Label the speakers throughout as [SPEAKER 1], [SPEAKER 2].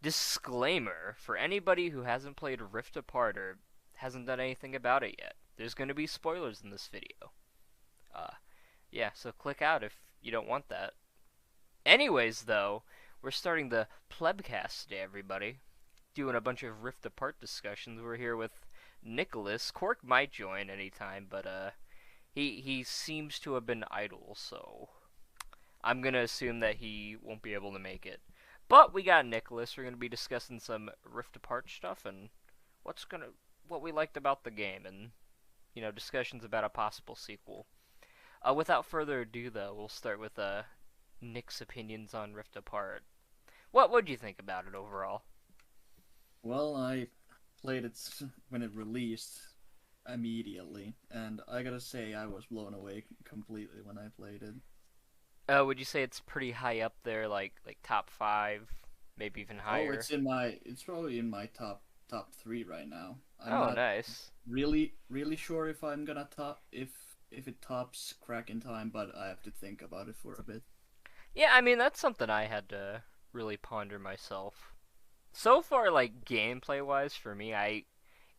[SPEAKER 1] Disclaimer for anybody who hasn't played Rift Apart or hasn't done anything about it yet. There's going to be spoilers in this video. Uh, yeah, so click out if you don't want that. Anyways, though, we're starting the Plebcast today, everybody. Doing a bunch of Rift Apart discussions. We're here with Nicholas. Qwark might join anytime, but he seems to have been idle, so I'm gonna assume that he won't be able to make it. But we got Nicholas. We're gonna be discussing some Rift Apart stuff and what we liked about the game, and discussions about a possible sequel. Without further ado, though, we'll start with Nick's opinions on Rift Apart. What would you think about it overall?
[SPEAKER 2] Well, I played it when it released immediately, and I gotta say I was blown away completely when I played it.
[SPEAKER 1] Would you say it's pretty high up there, like top five, maybe even
[SPEAKER 2] Oh,
[SPEAKER 1] higher?
[SPEAKER 2] it's probably in my top three right now. I'm
[SPEAKER 1] Oh,
[SPEAKER 2] not
[SPEAKER 1] nice.
[SPEAKER 2] really sure if I'm gonna top if it tops Crack in Time, but I have to think about it for a bit.
[SPEAKER 1] Yeah, I mean that's something I had to really ponder myself. So far, like gameplay wise, for me,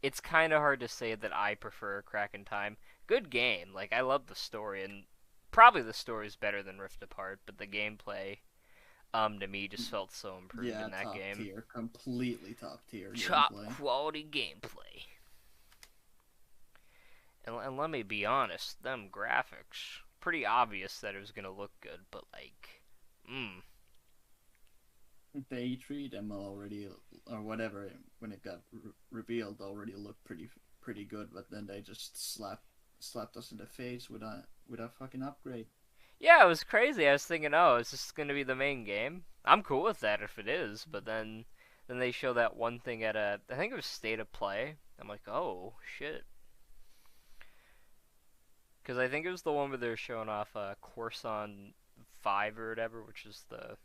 [SPEAKER 1] it's kind of hard to say that I prefer Crack in Time. Good game, like I love the story, and probably the story is better than Rift Apart, but the gameplay, to me, just felt so improved
[SPEAKER 2] Yeah,
[SPEAKER 1] in that
[SPEAKER 2] top
[SPEAKER 1] game.
[SPEAKER 2] tier, completely top tier
[SPEAKER 1] Top
[SPEAKER 2] gameplay.
[SPEAKER 1] quality gameplay. And let me be honest, them graphics, pretty obvious that it was gonna look good, but like,
[SPEAKER 2] They treat them already or whatever when it got revealed already looked pretty good, but then they just slapped us in the face with a fucking upgrade.
[SPEAKER 1] yeah, it was crazy. I was thinking, oh, is this gonna be the main game? I'm cool with that if it is, but then they show that one thing at I think it was State of Play. I'm like, oh shit, because I think it was the one where they're showing off Corson 5 or whatever, which is the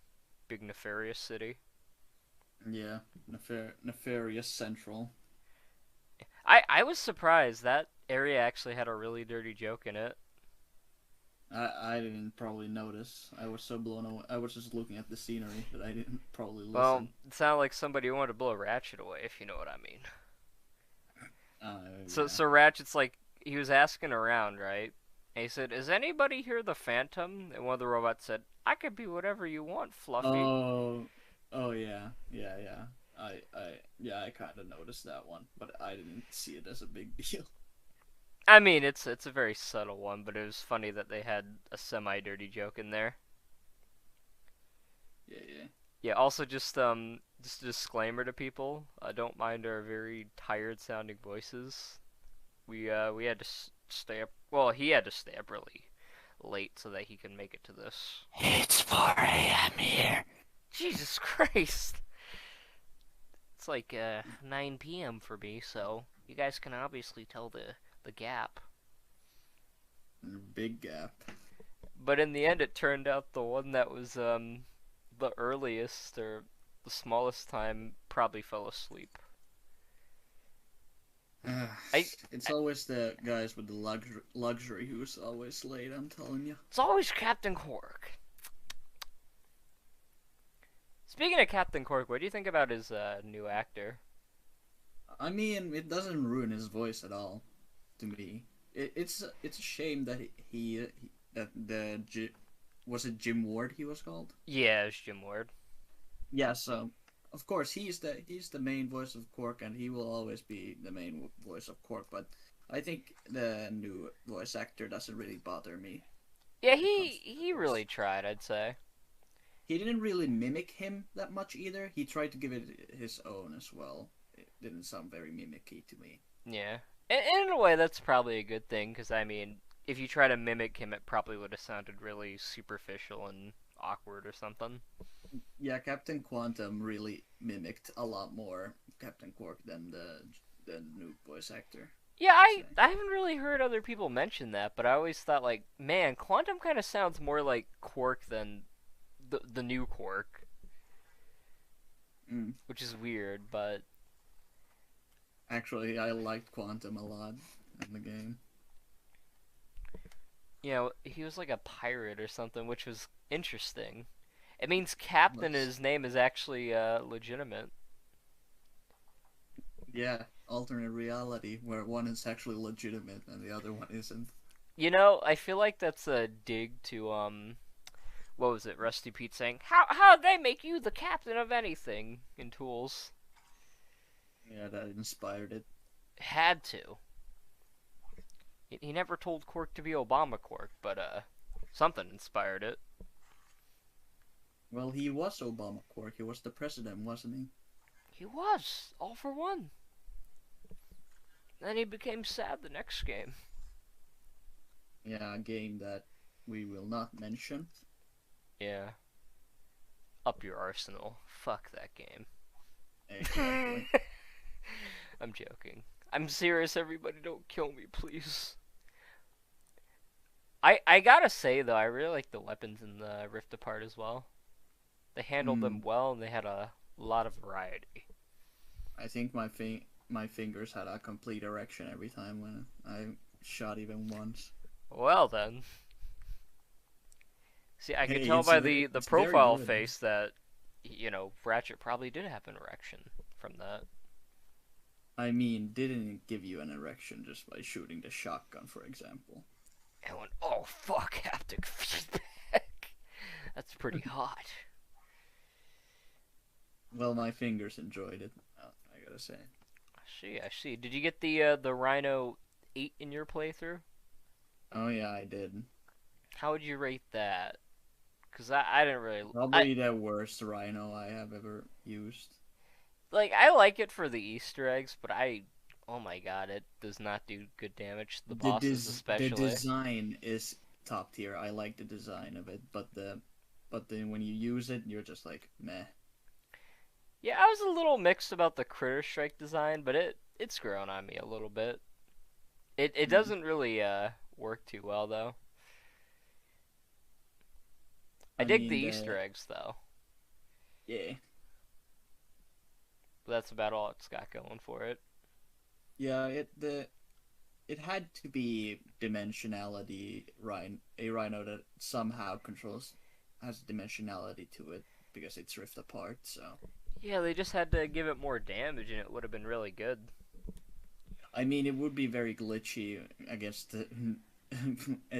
[SPEAKER 1] big nefarious city.
[SPEAKER 2] Yeah, nefarious central.
[SPEAKER 1] I was surprised that area actually had a really dirty joke in it.
[SPEAKER 2] I didn't probably notice. I was so blown away. I was just looking at the scenery that I didn't probably
[SPEAKER 1] Well,
[SPEAKER 2] listen.
[SPEAKER 1] it sounded like somebody wanted to blow Ratchet away, if you know what I mean. So
[SPEAKER 2] Yeah.
[SPEAKER 1] so Ratchet's like he was asking around, right? And he said, "Is anybody here the Phantom?" And one of the robots said, "I could be whatever you want, Fluffy."
[SPEAKER 2] Oh, oh yeah, yeah. Yeah, I kind of noticed that one, but I didn't see it as a big deal.
[SPEAKER 1] I mean, it's a very subtle one, but it was funny that they had a semi-dirty joke in there.
[SPEAKER 2] Yeah, yeah.
[SPEAKER 1] Yeah. Also, just a disclaimer to people: don't mind our very tired-sounding voices. We had to stay up. Well, he had to stay up really late so that he can make it to this.
[SPEAKER 2] It's 4 a.m. here.
[SPEAKER 1] Jesus Christ! It's like 9 p.m. for me, so you guys can obviously tell the gap.
[SPEAKER 2] Big gap.
[SPEAKER 1] But in the end, it turned out the one that was the earliest or the smallest time probably fell asleep. I
[SPEAKER 2] It's always the guys with the luxury who's always late, I'm telling you.
[SPEAKER 1] It's always Captain Qwark. Speaking of Captain Qwark, what do you think about his new actor?
[SPEAKER 2] I mean, it doesn't ruin his voice at all, to me. It's a shame that that was it Jim Ward he was called?
[SPEAKER 1] Yeah, it's Jim Ward.
[SPEAKER 2] Yeah, so of course he's the main voice of Quark, and he will always be the main voice of Quark. But I think the new voice actor doesn't really bother me
[SPEAKER 1] Yeah,
[SPEAKER 2] when it comes to
[SPEAKER 1] he
[SPEAKER 2] the voice.
[SPEAKER 1] really tried, I'd say.
[SPEAKER 2] He didn't really mimic him that much either. He tried to give it his own as well. It didn't sound very mimicky to me.
[SPEAKER 1] Yeah, and in a way, that's probably a good thing because I mean, if you try to mimic him, it probably would have sounded really superficial and awkward or something.
[SPEAKER 2] Yeah, Captain Quantum really mimicked a lot more Captain Quark than the new voice actor.
[SPEAKER 1] Yeah,
[SPEAKER 2] I'd
[SPEAKER 1] I
[SPEAKER 2] say.
[SPEAKER 1] I haven't really heard other people mention that, but I always thought like, man, Quantum kind of sounds more like Quark than the new Quark,
[SPEAKER 2] Mm.
[SPEAKER 1] which is weird, but
[SPEAKER 2] Actually, I liked Quantum a lot in the game.
[SPEAKER 1] he was like a pirate or something, which was interesting. It means captain and
[SPEAKER 2] Looks,
[SPEAKER 1] his name is actually legitimate.
[SPEAKER 2] yeah, alternate reality where one is actually legitimate and the other one isn't.
[SPEAKER 1] You know, I feel like that's a dig to what was it? Rusty Pete saying, "How'd they make you the captain of anything in Tools?"
[SPEAKER 2] Yeah, that inspired it.
[SPEAKER 1] Had to. He never told Qwark to be Obama Qwark, but something inspired it.
[SPEAKER 2] Well, he was Obama Quark. He was the president, wasn't he?
[SPEAKER 1] He was all for one. Then he became sad the next game.
[SPEAKER 2] Yeah, a game that we will not mention.
[SPEAKER 1] Yeah. Up your arsenal. Fuck that game.
[SPEAKER 2] Exactly.
[SPEAKER 1] I'm joking. I'm serious, everybody. Don't kill me, please. I gotta say, though, I really like the weapons in the Rift Apart as well. They handled them well, and they had a lot of variety.
[SPEAKER 2] I think my fingers had a complete erection every time when I shot even once.
[SPEAKER 1] Well, then. See, I could
[SPEAKER 2] Hey,
[SPEAKER 1] tell
[SPEAKER 2] it's
[SPEAKER 1] by
[SPEAKER 2] very,
[SPEAKER 1] the
[SPEAKER 2] it's very
[SPEAKER 1] profile
[SPEAKER 2] good.
[SPEAKER 1] face that, Ratchet probably did have an erection from that.
[SPEAKER 2] I mean, didn't give you an erection just by shooting the shotgun, for example.
[SPEAKER 1] And went, oh fuck, haptic feedback. That's pretty hot.
[SPEAKER 2] Well, my fingers enjoyed it. I gotta say.
[SPEAKER 1] I see. Did you get the Rhino 8 in your playthrough?
[SPEAKER 2] Oh yeah, I did.
[SPEAKER 1] How would you rate that? Because I didn't really...
[SPEAKER 2] Probably the worst Rhino I have ever used.
[SPEAKER 1] I like it for the Easter eggs, but oh my god, it does not do good damage to the bosses
[SPEAKER 2] The
[SPEAKER 1] especially.
[SPEAKER 2] design is top tier. I like the design of it, but then when you use it, you're just like meh.
[SPEAKER 1] Yeah, I was a little mixed about the Critter Strike design, but it's grown on me a little bit. It doesn't really work too well though. I dig
[SPEAKER 2] mean,
[SPEAKER 1] the Easter eggs though.
[SPEAKER 2] Yeah.
[SPEAKER 1] But that's about all it's got going for it.
[SPEAKER 2] Yeah, it had to be dimensionality a rhino that somehow has dimensionality to it because it's rift apart. So
[SPEAKER 1] Yeah, they just had to give it more damage, and it would have been really good.
[SPEAKER 2] I mean, it would be very glitchy against the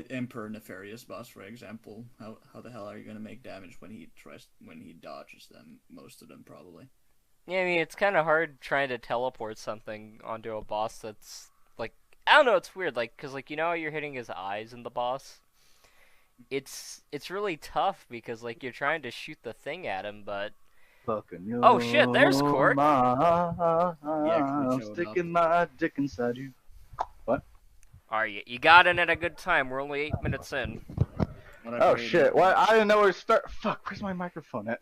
[SPEAKER 2] Emperor Nefarious boss, for example. How the hell are you gonna make damage when he dodges them? Most of them probably.
[SPEAKER 1] Yeah, I mean, it's kind of hard trying to teleport something onto a boss that's, I don't know, it's weird, because, how you're hitting his eyes in the boss? It's really tough, because, you're trying to shoot the thing at him, but...
[SPEAKER 3] Fucking
[SPEAKER 1] Oh, shit, there's Qwark!
[SPEAKER 3] I'm sticking my dick inside you. What?
[SPEAKER 1] Alright, you got in at a good time, we're only 8 minutes in.
[SPEAKER 3] Oh, shit, what? I didn't know where to start. Fuck, where's my microphone at?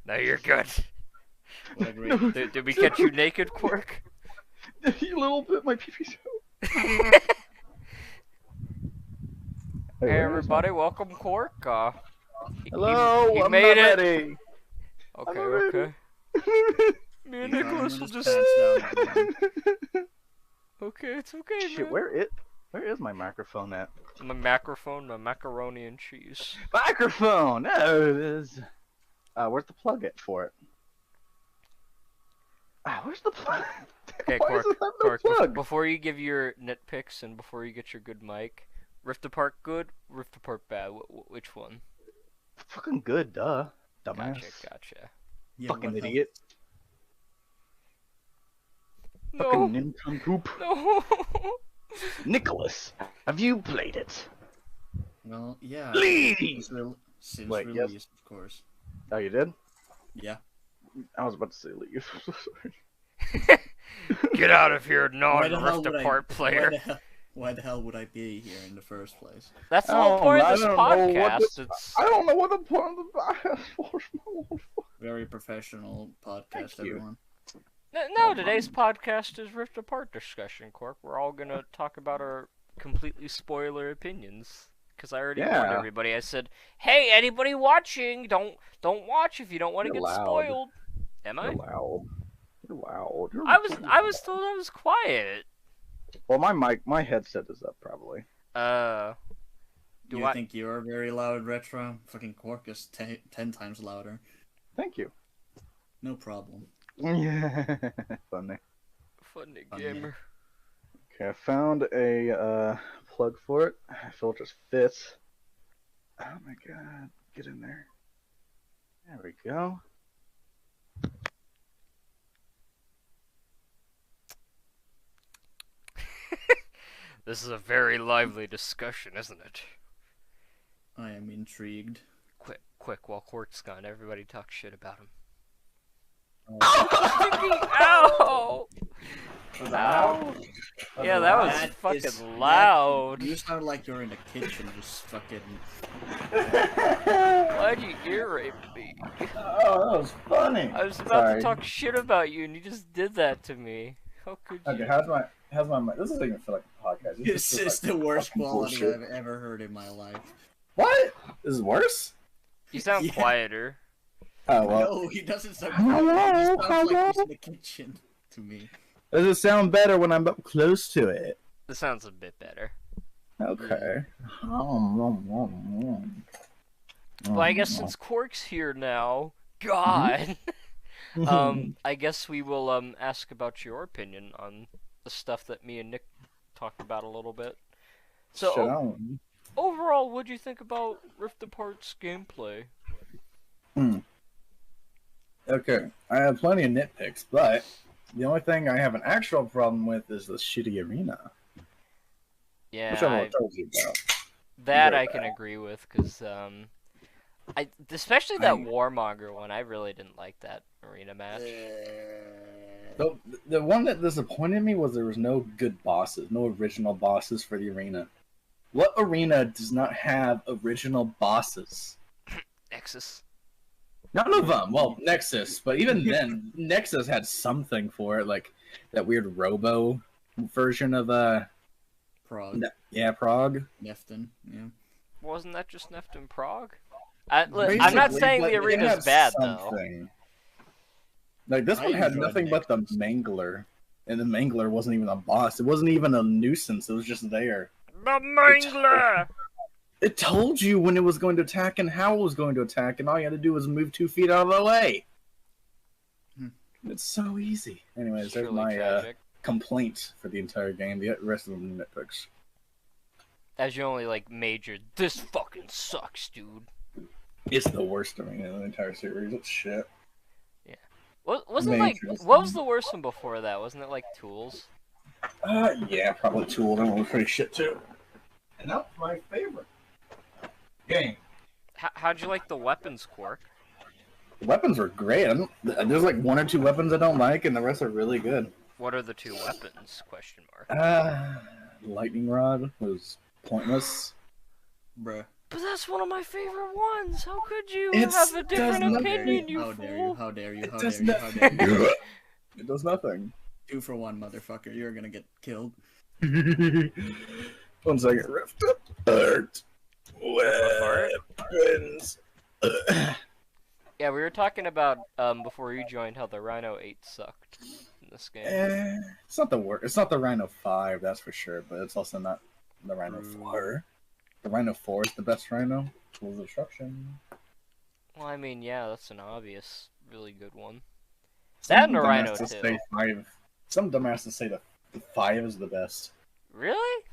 [SPEAKER 1] No, you're good.
[SPEAKER 2] What a great...
[SPEAKER 1] Did we catch you naked, Qwark?
[SPEAKER 3] You little bit my pee-pee
[SPEAKER 1] Hey everybody, welcome Qwark.
[SPEAKER 3] Hello,
[SPEAKER 1] he
[SPEAKER 3] I'm
[SPEAKER 1] made
[SPEAKER 3] not
[SPEAKER 1] it.
[SPEAKER 3] ready.
[SPEAKER 1] Okay,
[SPEAKER 3] I'm not
[SPEAKER 1] okay. Me and
[SPEAKER 2] He's
[SPEAKER 1] Nicholas
[SPEAKER 2] hiding
[SPEAKER 1] will
[SPEAKER 2] his
[SPEAKER 1] just...
[SPEAKER 2] pants down.
[SPEAKER 1] Okay, it's okay,
[SPEAKER 3] Shit,
[SPEAKER 1] man.
[SPEAKER 3] where is my microphone at?
[SPEAKER 1] My macrophone, my macaroni and cheese.
[SPEAKER 3] Microphone! There it is. Where's the plug at for it? Where's the plug?
[SPEAKER 1] Okay,
[SPEAKER 3] Why
[SPEAKER 1] Qwark,
[SPEAKER 3] does it have no
[SPEAKER 1] Qwark,
[SPEAKER 3] plug?
[SPEAKER 1] before you give your nitpicks and before you get your good mic, Rift Apart good, Rift Apart bad, which one?
[SPEAKER 3] Fucking good, duh. Dumbass.
[SPEAKER 1] Gotcha.
[SPEAKER 2] Yeah,
[SPEAKER 3] Fucking
[SPEAKER 2] what the-
[SPEAKER 3] idiot.
[SPEAKER 1] No,
[SPEAKER 3] Fucking nincompoop.
[SPEAKER 1] no.
[SPEAKER 3] Nicholas, have you played it?
[SPEAKER 2] Well, yeah.
[SPEAKER 3] Please!
[SPEAKER 2] Since
[SPEAKER 3] Wait, yes.
[SPEAKER 2] release, of course.
[SPEAKER 3] Oh, you did?
[SPEAKER 2] Yeah.
[SPEAKER 3] I was about to say leave. I'm so sorry.
[SPEAKER 1] Get out of here,
[SPEAKER 2] Why the hell
[SPEAKER 1] non-Rift
[SPEAKER 2] would
[SPEAKER 1] Apart player.
[SPEAKER 2] Why the hell would I be here in the first place?
[SPEAKER 1] That's the whole point of this podcast.
[SPEAKER 3] I don't know what the point of the podcast was.
[SPEAKER 2] Very professional podcast,
[SPEAKER 3] Thank you.
[SPEAKER 2] everyone.
[SPEAKER 1] No, today's podcast is Rift Apart discussion, Qwark. We're all gonna talk about our completely spoiler opinions. Because I already warned
[SPEAKER 3] Yeah.
[SPEAKER 1] everybody. I said, "Hey, anybody watching, don't watch if you don't want to
[SPEAKER 3] You're
[SPEAKER 1] get
[SPEAKER 3] loud.
[SPEAKER 1] spoiled." Am I?
[SPEAKER 3] You're loud. You're loud. You're
[SPEAKER 1] I was told I was quiet.
[SPEAKER 3] Well, my headset is up probably.
[SPEAKER 1] Do
[SPEAKER 2] You
[SPEAKER 1] I?
[SPEAKER 2] think you're very loud, Retro? Fucking Qwark is 10 times louder.
[SPEAKER 3] Thank you.
[SPEAKER 2] No problem.
[SPEAKER 3] Yeah, funny.
[SPEAKER 1] Funny
[SPEAKER 2] Funny.
[SPEAKER 1] gamer.
[SPEAKER 3] Okay, I found a plug for it. If it'll just fit. Oh my god, get in there. There we go.
[SPEAKER 1] This is a very lively discussion, isn't it?
[SPEAKER 2] I am intrigued.
[SPEAKER 1] Quick, while Quark's gone, everybody talk shit about him.
[SPEAKER 3] Ow!
[SPEAKER 1] Ow! Ow! Yeah, that was
[SPEAKER 2] That
[SPEAKER 1] fucking
[SPEAKER 2] is-
[SPEAKER 1] loud.
[SPEAKER 2] You sound like you're in the kitchen, just fucking.
[SPEAKER 1] Why'd you ear rape me?
[SPEAKER 3] Oh, that was funny.
[SPEAKER 1] I was about
[SPEAKER 3] Sorry.
[SPEAKER 1] to talk shit about you, and you just did that to me. How could you?
[SPEAKER 3] Okay, how's my mic? This doesn't even feel like a podcast.
[SPEAKER 2] This is the worst
[SPEAKER 3] fucking
[SPEAKER 2] quality
[SPEAKER 3] bullshit.
[SPEAKER 2] I've ever heard in my life.
[SPEAKER 3] What? This is worse?
[SPEAKER 1] You sound
[SPEAKER 2] Yeah.
[SPEAKER 1] quieter.
[SPEAKER 3] Oh well.
[SPEAKER 2] No, he doesn't sound.
[SPEAKER 3] Hello,
[SPEAKER 2] He just sounds like he's
[SPEAKER 3] hello.
[SPEAKER 2] in the kitchen to me.
[SPEAKER 3] Does it sound better when I'm up close to it?
[SPEAKER 1] This sounds a bit better.
[SPEAKER 3] Okay.
[SPEAKER 1] Well, I guess since Quark's here now, God, I guess we will ask about your opinion on the stuff that me and Nick talked about a little bit. So
[SPEAKER 3] Shut on.
[SPEAKER 1] overall, what'd you think about Rift Apart's gameplay?
[SPEAKER 3] Okay, I have plenty of nitpicks, but the only thing I have an actual problem with is the shitty arena,
[SPEAKER 1] Yeah,
[SPEAKER 3] which I've told you about.
[SPEAKER 1] that
[SPEAKER 3] very
[SPEAKER 1] I can
[SPEAKER 3] bad.
[SPEAKER 1] agree with, because especially that Warmonger one, I really didn't like that arena match.
[SPEAKER 3] The one that disappointed me was there was no good bosses, no original bosses for the arena. What arena does not have original bosses?
[SPEAKER 1] Nexus.
[SPEAKER 3] None of them. Well, Nexus, but even then, Nexus had something for it, like that weird Robo version of
[SPEAKER 2] Prague.
[SPEAKER 3] Prague.
[SPEAKER 2] Nefton, yeah.
[SPEAKER 1] Wasn't that just Neft in Prague? I'm not
[SPEAKER 3] Basically,
[SPEAKER 1] saying
[SPEAKER 3] but
[SPEAKER 1] the
[SPEAKER 3] it
[SPEAKER 1] arena's
[SPEAKER 3] had
[SPEAKER 1] bad, though.
[SPEAKER 3] something. Like this
[SPEAKER 2] I
[SPEAKER 3] one had
[SPEAKER 2] enjoyed
[SPEAKER 3] nothing but the Mangler, and the Mangler wasn't even a boss. It wasn't even a nuisance. It was just there.
[SPEAKER 1] The Mangler!
[SPEAKER 3] It told you when it was going to attack and how it was going to attack, and all you had to do was move 2 feet out of the way. It's so easy. Anyways, there's
[SPEAKER 1] Surely
[SPEAKER 3] my
[SPEAKER 1] tragic.
[SPEAKER 3] complaint for the entire game. The rest of them nitpicks.
[SPEAKER 1] As you only, major, this fucking sucks, dude.
[SPEAKER 3] It's the worst arena in the entire series. It's shit.
[SPEAKER 1] Wasn't
[SPEAKER 3] Major.
[SPEAKER 1] what was the worst one before that? Wasn't it Tools?
[SPEAKER 3] Yeah, probably Tool. That one was pretty shit too. And that's my favorite game.
[SPEAKER 1] How'd you like the weapons, Qwark?
[SPEAKER 3] The weapons were great. There's like 1 or 2 weapons I don't like, and the rest are really good.
[SPEAKER 1] What are the 2 weapons? Question mark.
[SPEAKER 3] Lightning Rod was pointless.
[SPEAKER 2] Bruh.
[SPEAKER 1] But that's one of my favorite ones. How could you
[SPEAKER 3] It's-
[SPEAKER 1] have a different
[SPEAKER 3] does
[SPEAKER 1] opinion,
[SPEAKER 3] nothing.
[SPEAKER 1] you
[SPEAKER 2] How dare
[SPEAKER 1] fool?
[SPEAKER 2] you, how dare you,
[SPEAKER 3] It
[SPEAKER 2] how
[SPEAKER 3] does
[SPEAKER 2] dare you, how dare
[SPEAKER 3] nothing.
[SPEAKER 2] you.
[SPEAKER 3] It does nothing.
[SPEAKER 2] 2 for 1, motherfucker. You're gonna get killed.
[SPEAKER 3] 1 second. Rift apart. Weapons.
[SPEAKER 1] Yeah, we were talking about before you joined how the Rhino 8 sucked in this game.
[SPEAKER 3] It's not the worst. It's not the Rhino 5, that's for sure. But it's also not the Rhino 4. The Rhino 4 is the best Rhino. Tools of Destruction.
[SPEAKER 1] Well, I mean, yeah, that's an obvious, really good one. That and the Rhino
[SPEAKER 3] dumbasses
[SPEAKER 1] 2.
[SPEAKER 3] say 5. Some dumbasses say the 5 is the best.
[SPEAKER 1] Really?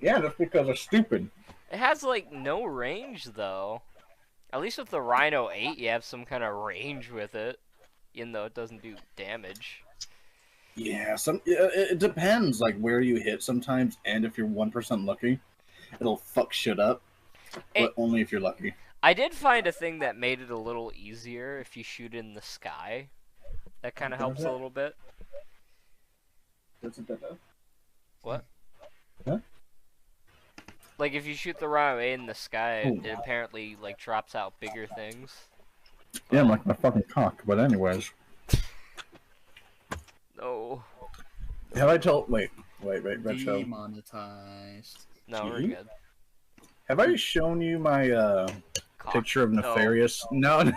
[SPEAKER 3] Yeah, that's because they're stupid.
[SPEAKER 1] It has no range though. At least with the Rhino 8, you have some kind of range with it, even though it doesn't do damage.
[SPEAKER 3] Yeah, it depends, like where you hit sometimes, and if you're 1% lucky, it'll fuck shit up. But only if you're lucky.
[SPEAKER 1] I did find a thing that made it a little easier if you shoot in the sky. That kind of helps a little bit. What?
[SPEAKER 3] Huh?
[SPEAKER 1] Like if you shoot the Rhino 8 in the sky, it apparently drops out bigger things.
[SPEAKER 3] Yeah, like my fucking cock. But anyways,
[SPEAKER 1] No.
[SPEAKER 3] have I told? Wait, Retro.
[SPEAKER 2] Demonetized.
[SPEAKER 1] No, we're
[SPEAKER 3] Gee.
[SPEAKER 1] good.
[SPEAKER 3] Have I shown you my
[SPEAKER 1] Cock.
[SPEAKER 3] picture of
[SPEAKER 1] No.
[SPEAKER 3] Nefarious? No.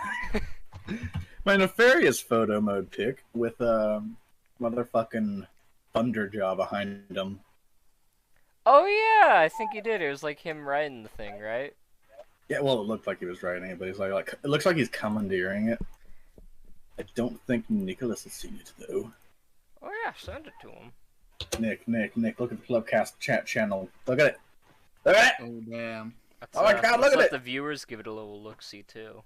[SPEAKER 3] My Nefarious photo mode pic with motherfucking Thunderjaw behind him.
[SPEAKER 1] Oh yeah, I think he did. It was like him riding the thing, right?
[SPEAKER 3] Yeah, well, it looked like he was writing it, but he's like it looks like he's commandeering it. I don't think Nicholas has seen it though.
[SPEAKER 1] Oh yeah, send it to him.
[SPEAKER 3] Nick, look at the Plebcast chat channel. Look at it. Look at it.
[SPEAKER 2] Oh damn.
[SPEAKER 3] Oh my God,
[SPEAKER 1] Let's
[SPEAKER 3] look at
[SPEAKER 1] let
[SPEAKER 3] it.
[SPEAKER 1] the viewers give it a little look-see too.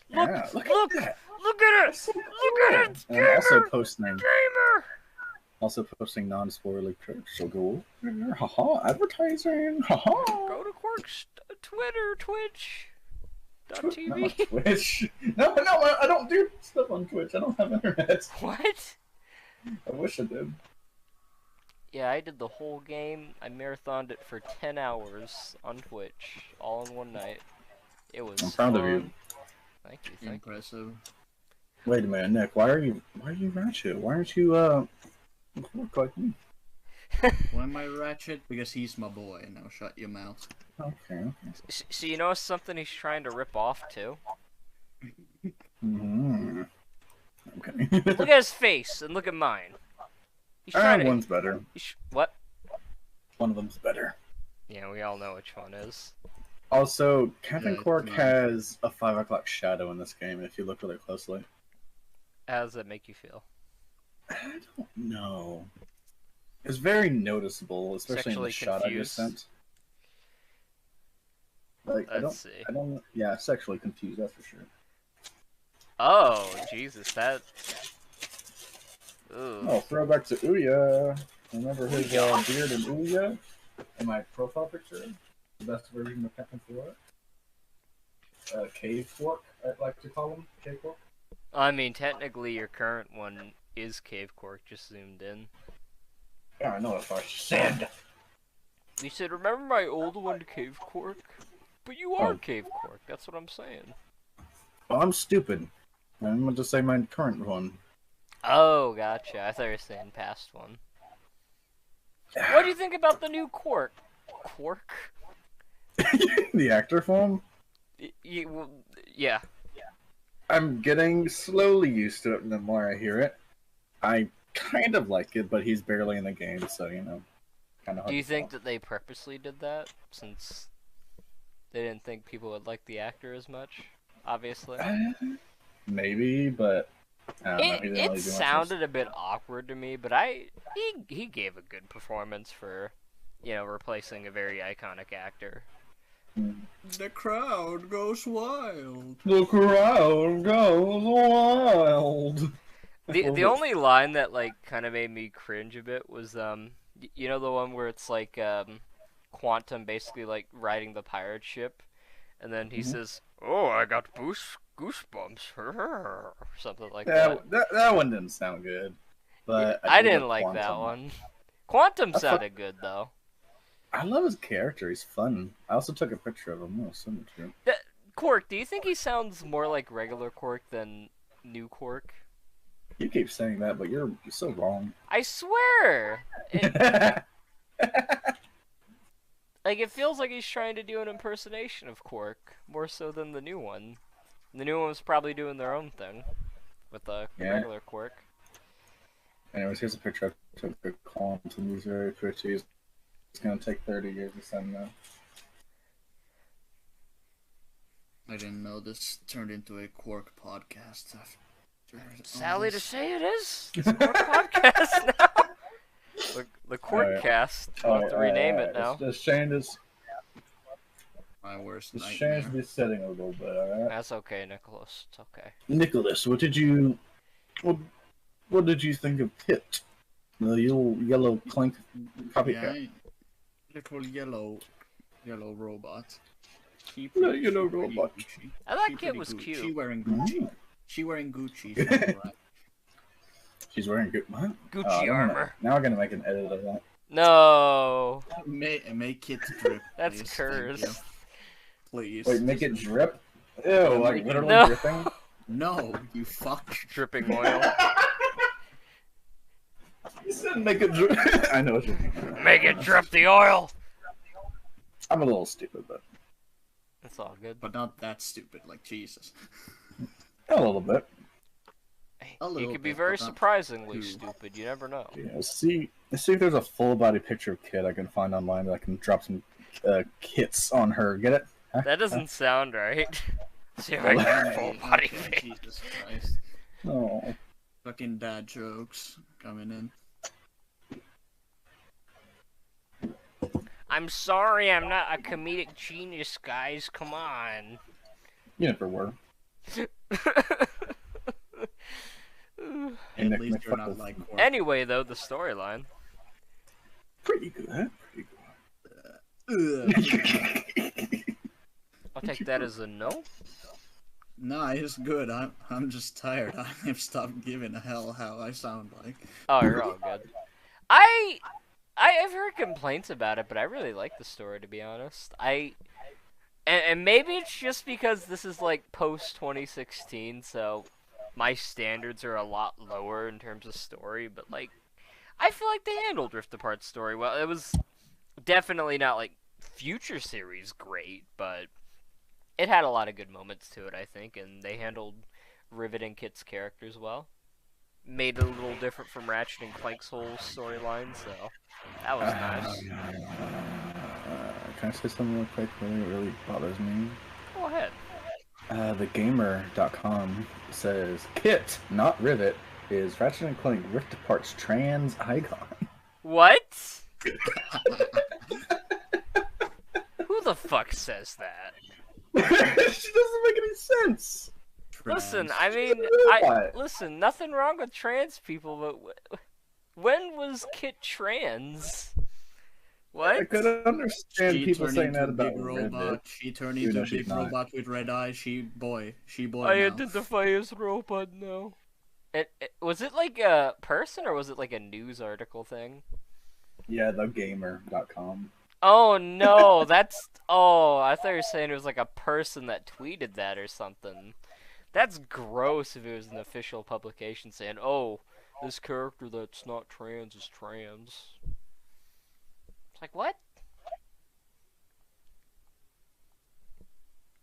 [SPEAKER 3] Yeah,
[SPEAKER 1] Look
[SPEAKER 3] at that.
[SPEAKER 1] at it!
[SPEAKER 3] So
[SPEAKER 1] Look at it!
[SPEAKER 3] cool. And I'm also
[SPEAKER 1] Gamer!
[SPEAKER 3] posting non-spoiler clips. So go, haha, advertising, haha.
[SPEAKER 1] Go to Qwark's Twitter, Twitch.
[SPEAKER 3] TV. Twitch. No, I don't do stuff on Twitch. I don't have internet.
[SPEAKER 1] What?
[SPEAKER 3] I wish I did.
[SPEAKER 1] Yeah, I did the whole game. I marathoned it for 10 hours on Twitch, all in one night. It was
[SPEAKER 3] I'm proud
[SPEAKER 1] fun.
[SPEAKER 3] of you.
[SPEAKER 1] Thank you.
[SPEAKER 2] Impressive.
[SPEAKER 3] Wait a minute, Nick. Why are you Ratchet? Why aren't you Qwark like me?
[SPEAKER 2] Why am I Ratchet? Because he's my boy. Now shut your mouth.
[SPEAKER 3] Okay.
[SPEAKER 1] So you know something he's trying to rip off too?
[SPEAKER 3] Mm-hmm. Okay.
[SPEAKER 1] Look at his face and look at mine. He's trying to.
[SPEAKER 3] One's better.
[SPEAKER 1] What?
[SPEAKER 3] One of them's better.
[SPEAKER 1] Yeah, we all know which one is.
[SPEAKER 3] Also, Captain Qwark
[SPEAKER 2] no.
[SPEAKER 3] has a 5 o'clock shadow in this game. If you look really closely.
[SPEAKER 1] How does that make you feel?
[SPEAKER 3] I don't know. It's very noticeable, especially in the
[SPEAKER 1] Sexually
[SPEAKER 3] shot I
[SPEAKER 1] confused?
[SPEAKER 3] just sent. Like,
[SPEAKER 1] Let's see.
[SPEAKER 3] I don't. Yeah, sexually confused. That's for sure.
[SPEAKER 1] Oh, Jesus, that. Ooh.
[SPEAKER 3] Oh, throwback to Ouya. Remember his beard and Ouya in my profile picture? The best version of Captain Qwark. Cave Qwark, I'd like to call him. Cave Qwark.
[SPEAKER 1] I mean, technically, your current one is Cave Qwark, just zoomed in.
[SPEAKER 3] Yeah, I know that's what I said.
[SPEAKER 1] You said, remember my old one, Cave Qwark? But you are Cave Qwark, that's what I'm saying.
[SPEAKER 3] Oh, I'm stupid. I'm going to say my current one.
[SPEAKER 1] Oh, gotcha. I thought you were saying past one. What do you think about the new Qwark? Qwark?
[SPEAKER 3] The actor form?
[SPEAKER 1] Yeah.
[SPEAKER 3] I'm getting slowly used to it the more I hear it. I kind of like it, but he's barely in the game, so, you know. Kind of hard
[SPEAKER 1] Do you
[SPEAKER 3] to
[SPEAKER 1] think
[SPEAKER 3] tell.
[SPEAKER 1] that they purposely did that? Since they didn't think people would like the actor as much? Obviously.
[SPEAKER 3] Maybe, but I don't know. He didn't really do
[SPEAKER 1] It
[SPEAKER 3] much
[SPEAKER 1] sounded a bit awkward to me, but he gave a good performance for, you know, replacing a very iconic actor.
[SPEAKER 2] The crowd goes wild.
[SPEAKER 3] The crowd goes wild.
[SPEAKER 1] The only line that like kind of made me cringe a bit was you know the one where it's like Quantum basically like riding the pirate ship, and then he says, "Oh, I got goosebumps," or something like that.
[SPEAKER 3] That one didn't sound good, but
[SPEAKER 1] I
[SPEAKER 3] do
[SPEAKER 1] didn't like that one. Quantum sounded good though.
[SPEAKER 3] I love his character. He's fun. I also took a picture of him. Oh, so much.
[SPEAKER 1] Qwark, do you think he sounds more like regular Qwark than new Qwark?
[SPEAKER 3] You keep saying that, but you're so wrong.
[SPEAKER 1] I swear! Like, it feels like he's trying to do an impersonation of Qwark, more so than the new one. The new one was probably doing their own thing with the regular Qwark.
[SPEAKER 3] Anyways, here's a picture I took of Quantum. He's very pretty. It's gonna take 30 years to send though.
[SPEAKER 2] I didn't know this turned into a Qwark podcast.
[SPEAKER 1] Sadly to say, it is. It's a Qwark podcast now. The Qwarkcast. We'll have to rename it now.
[SPEAKER 3] Let's change this.
[SPEAKER 2] My worst
[SPEAKER 3] Let's
[SPEAKER 2] nightmare.
[SPEAKER 3] change this setting a little bit. All right.
[SPEAKER 1] That's okay, Nicholas. It's okay.
[SPEAKER 3] Nicholas, what did you think of Pit? The yellow clink copycat.
[SPEAKER 2] Yeah, little yellow robot.
[SPEAKER 3] Yellow robot.
[SPEAKER 1] I thought Kit was cute.
[SPEAKER 2] She wearing Gucci. She wearing Gucci. So right.
[SPEAKER 3] She's wearing good. What?
[SPEAKER 1] Gucci armor.
[SPEAKER 3] Now I'm gonna make an edit of that.
[SPEAKER 1] No.
[SPEAKER 2] Make it drip.
[SPEAKER 1] That's
[SPEAKER 2] please.
[SPEAKER 1] cursed.
[SPEAKER 2] Please.
[SPEAKER 3] Wait, make it drip. Ew, like
[SPEAKER 2] make it-
[SPEAKER 3] literally
[SPEAKER 1] No.
[SPEAKER 3] dripping.
[SPEAKER 2] No, you fuck.
[SPEAKER 1] Dripping oil.
[SPEAKER 3] You said make it drip. I know what you mean.
[SPEAKER 1] Make it drip the oil.
[SPEAKER 3] I'm a little stupid, but
[SPEAKER 1] That's all good.
[SPEAKER 2] But not that stupid. Like Jesus.
[SPEAKER 3] a little bit.
[SPEAKER 2] A
[SPEAKER 1] He
[SPEAKER 2] little
[SPEAKER 1] could be
[SPEAKER 2] bit,
[SPEAKER 1] very
[SPEAKER 2] but not
[SPEAKER 1] surprisingly
[SPEAKER 2] too.
[SPEAKER 1] stupid. You never know.
[SPEAKER 3] Yeah, see if there's a full body picture of Kit I can find online that I can drop some kits on her. Get it? Huh?
[SPEAKER 1] That doesn't sound right. See if I
[SPEAKER 3] Well,
[SPEAKER 1] can full body
[SPEAKER 2] Okay,
[SPEAKER 1] pic.
[SPEAKER 2] Jesus Christ.
[SPEAKER 3] Oh.
[SPEAKER 2] Fucking dad jokes coming in.
[SPEAKER 1] I'm sorry, I'm not a comedic genius, guys. Come on.
[SPEAKER 3] You never were.
[SPEAKER 2] At
[SPEAKER 3] Nick
[SPEAKER 2] least you're
[SPEAKER 3] McFuck
[SPEAKER 2] not
[SPEAKER 3] was
[SPEAKER 2] like Qwark.
[SPEAKER 1] Anyway, though, the storyline.
[SPEAKER 3] pretty good. Pretty
[SPEAKER 2] Ugh.
[SPEAKER 1] I'll take that as a no.
[SPEAKER 2] Nah, it's good. I'm just tired. I've stopped giving a hell how I sound like.
[SPEAKER 1] Oh, you're all good. I've heard complaints about it, but I really like the story, to be honest. And maybe it's just because this is like post 2016, so my standards are a lot lower in terms of story. But like, I feel like they handled Rift Apart's story well. It was definitely not like future series great, but it had a lot of good moments to it, I think, and they handled Rivet and Kit's characters well. Made it a little different from Ratchet and Clank's whole storyline, so that was nice.
[SPEAKER 3] Can I say something real quick that really bothers me?
[SPEAKER 1] Go ahead.
[SPEAKER 3] TheGamer.com says Kit, not Rivet, is Ratchet and Clank Rift Apart's trans icon.
[SPEAKER 1] What? Who the fuck says that?
[SPEAKER 3] She doesn't make any sense.
[SPEAKER 1] Listen,
[SPEAKER 2] Trans.
[SPEAKER 1] I mean,
[SPEAKER 3] What?
[SPEAKER 1] listen, nothing wrong with trans people, but when was Kit trans?
[SPEAKER 3] I
[SPEAKER 1] What?
[SPEAKER 3] could understand
[SPEAKER 2] She
[SPEAKER 3] people
[SPEAKER 2] turned
[SPEAKER 3] saying
[SPEAKER 2] into
[SPEAKER 3] that
[SPEAKER 2] a
[SPEAKER 3] about
[SPEAKER 2] big
[SPEAKER 3] Rivet.
[SPEAKER 2] robot. She turned
[SPEAKER 3] Even
[SPEAKER 2] into
[SPEAKER 3] though
[SPEAKER 2] a
[SPEAKER 3] she's
[SPEAKER 2] big
[SPEAKER 3] not.
[SPEAKER 2] robot with red eyes. She boy
[SPEAKER 1] I
[SPEAKER 2] now.
[SPEAKER 1] identify as robot now. Was it like a person or was it like a news article thing?
[SPEAKER 3] Yeah, TheGamer.com.
[SPEAKER 1] Oh no, that's I thought you were saying it was like a person that tweeted that or something. That's gross if it was an official publication saying, "Oh, this character that's not trans is trans." It's like, what?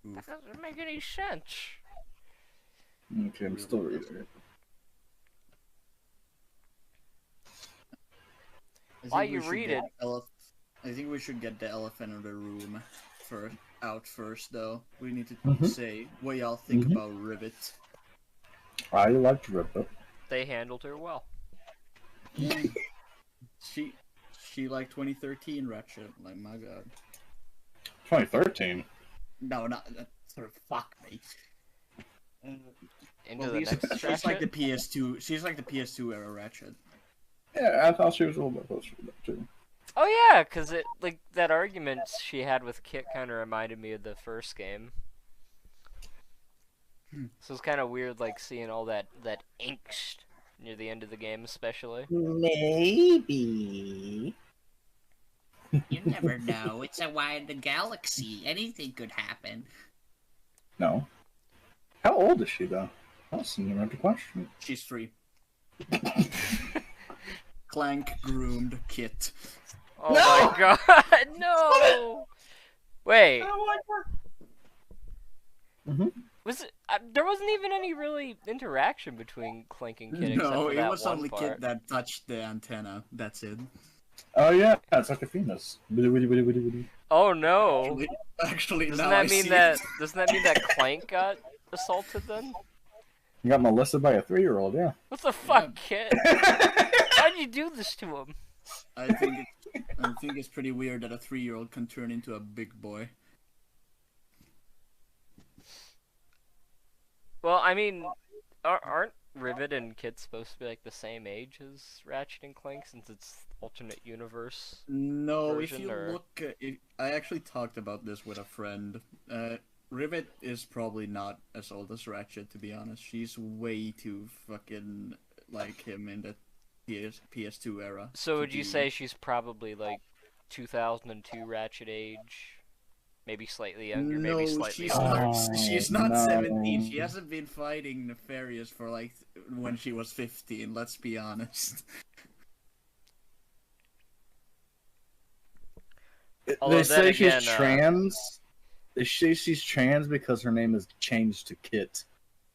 [SPEAKER 1] That doesn't make any sense.
[SPEAKER 3] Okay, I'm still reading it.
[SPEAKER 1] While you read it,
[SPEAKER 2] I think we should get the elephant in the room out first, though. We need to
[SPEAKER 3] Mhm.
[SPEAKER 2] say what y'all think
[SPEAKER 3] Mhm.
[SPEAKER 2] about Rivet.
[SPEAKER 3] I liked Rivet.
[SPEAKER 1] they handled her well.
[SPEAKER 2] She like 2013 Ratchet. Like my god.
[SPEAKER 3] 2013.
[SPEAKER 2] No, not fuck me.
[SPEAKER 1] Into
[SPEAKER 2] Well,
[SPEAKER 1] the
[SPEAKER 2] these-
[SPEAKER 1] next
[SPEAKER 2] she's like the
[SPEAKER 1] Ratchet?
[SPEAKER 2] PS2. She's like the PS2 era Ratchet.
[SPEAKER 3] Yeah, I thought she was a little bit closer to that too.
[SPEAKER 1] Oh yeah, cause it like that argument she had with Kit kind of reminded me of the first game. So it's kind of weird, like seeing all that angst near the end of the game, especially.
[SPEAKER 3] Maybe.
[SPEAKER 2] You never know. It's a wide galaxy. Anything could happen.
[SPEAKER 3] No. How old is she though? That's another question.
[SPEAKER 2] She's 3. Clank groomed Kit.
[SPEAKER 1] Oh
[SPEAKER 3] No!
[SPEAKER 1] my god, no! Wait,
[SPEAKER 3] don't like her.
[SPEAKER 1] was it? There wasn't even any really interaction between Clank and Kit except
[SPEAKER 2] No,
[SPEAKER 1] for
[SPEAKER 2] it
[SPEAKER 1] that
[SPEAKER 2] was
[SPEAKER 1] one
[SPEAKER 2] only
[SPEAKER 1] part.
[SPEAKER 2] Kit that touched the antenna. That's it.
[SPEAKER 3] Oh yeah, it's like a penis. You
[SPEAKER 1] Oh no!
[SPEAKER 2] Actually,
[SPEAKER 1] Doesn't
[SPEAKER 2] now
[SPEAKER 1] that
[SPEAKER 2] I
[SPEAKER 1] mean
[SPEAKER 2] see
[SPEAKER 1] that?
[SPEAKER 2] it.
[SPEAKER 1] Doesn't that mean that Clank got assaulted then?
[SPEAKER 3] got molested by a 3-year-old, yeah.
[SPEAKER 1] What the fuck, Kit? Why'd you do this to him?
[SPEAKER 2] I think it's pretty weird that a 3-year-old can turn into a big boy.
[SPEAKER 1] Well, I mean, aren't Rivet and Kit supposed to be like the same age as Ratchet and Clank since it's alternate universe?
[SPEAKER 2] No, if
[SPEAKER 1] Version,
[SPEAKER 2] you
[SPEAKER 1] or-
[SPEAKER 2] look, I actually talked about this with a friend. Rivet is probably not as old as Ratchet, to be honest. She's way too fucking like him in the PS2 era.
[SPEAKER 1] So
[SPEAKER 2] to
[SPEAKER 1] would you
[SPEAKER 2] be-
[SPEAKER 1] say she's probably like 2002 Ratchet age? Maybe slightly younger,
[SPEAKER 2] No,
[SPEAKER 1] maybe slightly
[SPEAKER 2] she's
[SPEAKER 1] older.
[SPEAKER 2] not. She's not
[SPEAKER 3] no.
[SPEAKER 2] 17. She hasn't been fighting Nefarious for like when she was 15. Let's be honest.
[SPEAKER 1] Although
[SPEAKER 3] They
[SPEAKER 1] then
[SPEAKER 3] say
[SPEAKER 1] again,
[SPEAKER 3] she's trans. They say she's trans because her name is changed to Kit.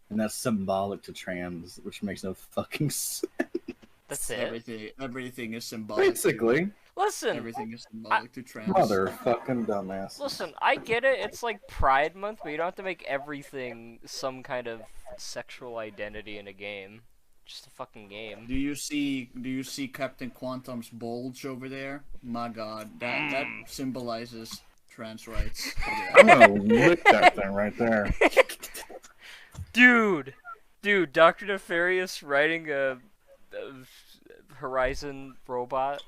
[SPEAKER 3] and that's symbolic to trans, which makes no fucking sense.
[SPEAKER 1] That's it.
[SPEAKER 2] Everything is symbolic.
[SPEAKER 3] Basically,
[SPEAKER 1] Listen,
[SPEAKER 2] Everything is symbolic to trans.
[SPEAKER 3] motherfucking dumbass.
[SPEAKER 1] listen, I get it. It's like Pride Month, but you don't have to make everything some kind of sexual identity in a game. Just a fucking game.
[SPEAKER 2] Do you see Captain Quantum's bulge over there? My God, that symbolizes trans rights.
[SPEAKER 3] I'm gonna lick that thing right there.
[SPEAKER 1] Dude, Dr. Nefarious riding a Horizon robot.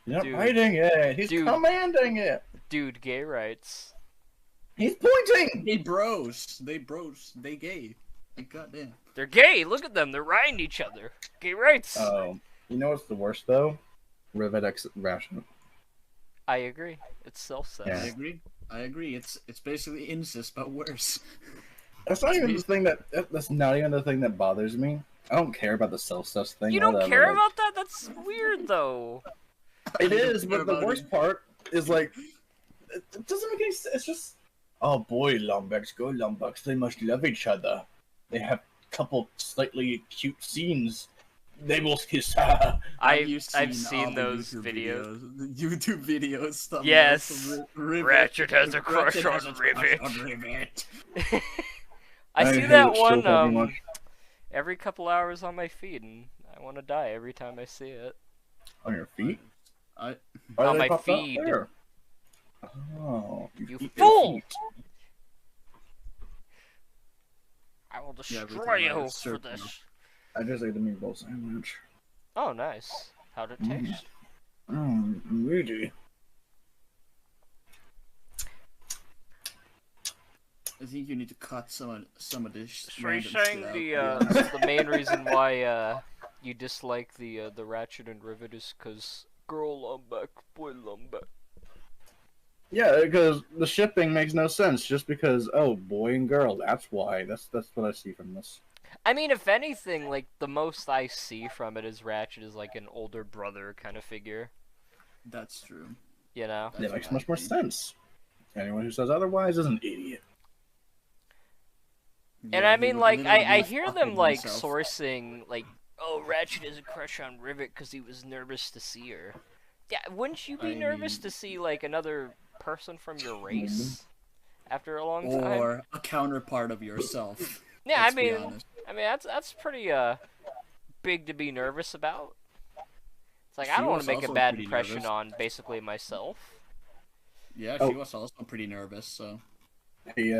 [SPEAKER 3] Yep,
[SPEAKER 1] Dude.
[SPEAKER 3] writing it. He's
[SPEAKER 1] Dude.
[SPEAKER 3] commanding it.
[SPEAKER 1] Dude, gay rights.
[SPEAKER 3] He's pointing.
[SPEAKER 2] They bros. They gay. Like, goddamn.
[SPEAKER 1] They're gay. Look at them. They're riding each other. Gay rights.
[SPEAKER 3] Oh, you know what's the worst though? Rivet X Ration.
[SPEAKER 1] I agree. It's self-cess.
[SPEAKER 3] Yeah.
[SPEAKER 2] I agree. It's basically incest, but worse.
[SPEAKER 3] That's not even the thing that's not even the thing that bothers me. I don't care about the self-sus thing.
[SPEAKER 1] You don't
[SPEAKER 3] whatever,
[SPEAKER 1] care
[SPEAKER 3] like-
[SPEAKER 1] about that? That's weird, though.
[SPEAKER 3] It
[SPEAKER 2] I don't
[SPEAKER 3] is,
[SPEAKER 2] care
[SPEAKER 3] but the
[SPEAKER 2] about
[SPEAKER 3] worst
[SPEAKER 2] it.
[SPEAKER 3] part is like, it doesn't make any sense. It's just, oh boy, Lombax, go Lombax. They must love each other. They have a couple slightly cute scenes. They will kiss.
[SPEAKER 1] I've
[SPEAKER 2] all
[SPEAKER 1] seen
[SPEAKER 2] the
[SPEAKER 1] those
[SPEAKER 2] YouTube
[SPEAKER 1] videos.
[SPEAKER 2] The YouTube videos. Stuff.
[SPEAKER 1] Yes.
[SPEAKER 2] Rivet.
[SPEAKER 1] Ratchet has a crush
[SPEAKER 2] Ratchet has
[SPEAKER 1] on
[SPEAKER 2] a crush
[SPEAKER 1] Rivet.
[SPEAKER 2] on Rivet.
[SPEAKER 1] I see
[SPEAKER 3] hate
[SPEAKER 1] that
[SPEAKER 3] it so
[SPEAKER 1] one
[SPEAKER 3] fucking much.
[SPEAKER 1] every couple hours on my feed, and I want to die every time I see it.
[SPEAKER 3] On your feet?
[SPEAKER 2] I
[SPEAKER 3] Why
[SPEAKER 1] On
[SPEAKER 3] do they
[SPEAKER 1] my
[SPEAKER 3] pop out
[SPEAKER 1] feed.
[SPEAKER 3] there? Oh,
[SPEAKER 1] You
[SPEAKER 3] feet-
[SPEAKER 1] fool!
[SPEAKER 3] feet.
[SPEAKER 1] I will
[SPEAKER 2] Yeah,
[SPEAKER 1] destroy
[SPEAKER 2] everything
[SPEAKER 1] you
[SPEAKER 2] is
[SPEAKER 1] for
[SPEAKER 2] circle.
[SPEAKER 1] this.
[SPEAKER 3] I just ate the meatball sandwich.
[SPEAKER 1] Oh, nice. How'd it
[SPEAKER 3] Mm.
[SPEAKER 1] taste?
[SPEAKER 3] Really?
[SPEAKER 2] I think you need to cut some of this.
[SPEAKER 1] So you're
[SPEAKER 2] random
[SPEAKER 1] saying
[SPEAKER 2] shit
[SPEAKER 1] the
[SPEAKER 2] out, to be honest.
[SPEAKER 1] the main reason why you dislike the Ratchet and Rivet is because girl I'm back, boy I'm back.
[SPEAKER 3] Yeah, because the shipping makes no sense. Just because, oh, boy and girl, that's why. That's what I see from this.
[SPEAKER 1] I mean, if anything, like the most I see from it is Ratchet is like an older brother kind of figure.
[SPEAKER 2] That's true.
[SPEAKER 1] You know?
[SPEAKER 2] That's
[SPEAKER 3] That makes
[SPEAKER 2] what I
[SPEAKER 3] much more
[SPEAKER 2] think.
[SPEAKER 3] sense. Anyone who says otherwise is an idiot.
[SPEAKER 1] And
[SPEAKER 2] Yeah,
[SPEAKER 1] I
[SPEAKER 2] he
[SPEAKER 1] mean,
[SPEAKER 2] would
[SPEAKER 1] like, I
[SPEAKER 2] literally
[SPEAKER 1] hear
[SPEAKER 2] fucking
[SPEAKER 1] them, like,
[SPEAKER 2] himself.
[SPEAKER 1] sourcing, like, oh, Ratchet has a crush on Rivet because he was nervous to see her. Yeah, wouldn't you be
[SPEAKER 2] I
[SPEAKER 1] nervous
[SPEAKER 2] mean-
[SPEAKER 1] to see, like, another person from your race after a long time?
[SPEAKER 2] Or a counterpart of yourself.
[SPEAKER 1] Yeah,
[SPEAKER 2] Let's be honest.
[SPEAKER 1] I mean, that's pretty, big to be nervous about. It's like, I
[SPEAKER 2] She
[SPEAKER 1] don't want
[SPEAKER 2] was
[SPEAKER 1] to make a
[SPEAKER 2] also
[SPEAKER 1] bad
[SPEAKER 2] pretty
[SPEAKER 1] impression
[SPEAKER 2] nervous.
[SPEAKER 1] on basically myself.
[SPEAKER 2] Yeah,
[SPEAKER 3] Oh.
[SPEAKER 2] she was also pretty nervous. So,
[SPEAKER 3] Hey,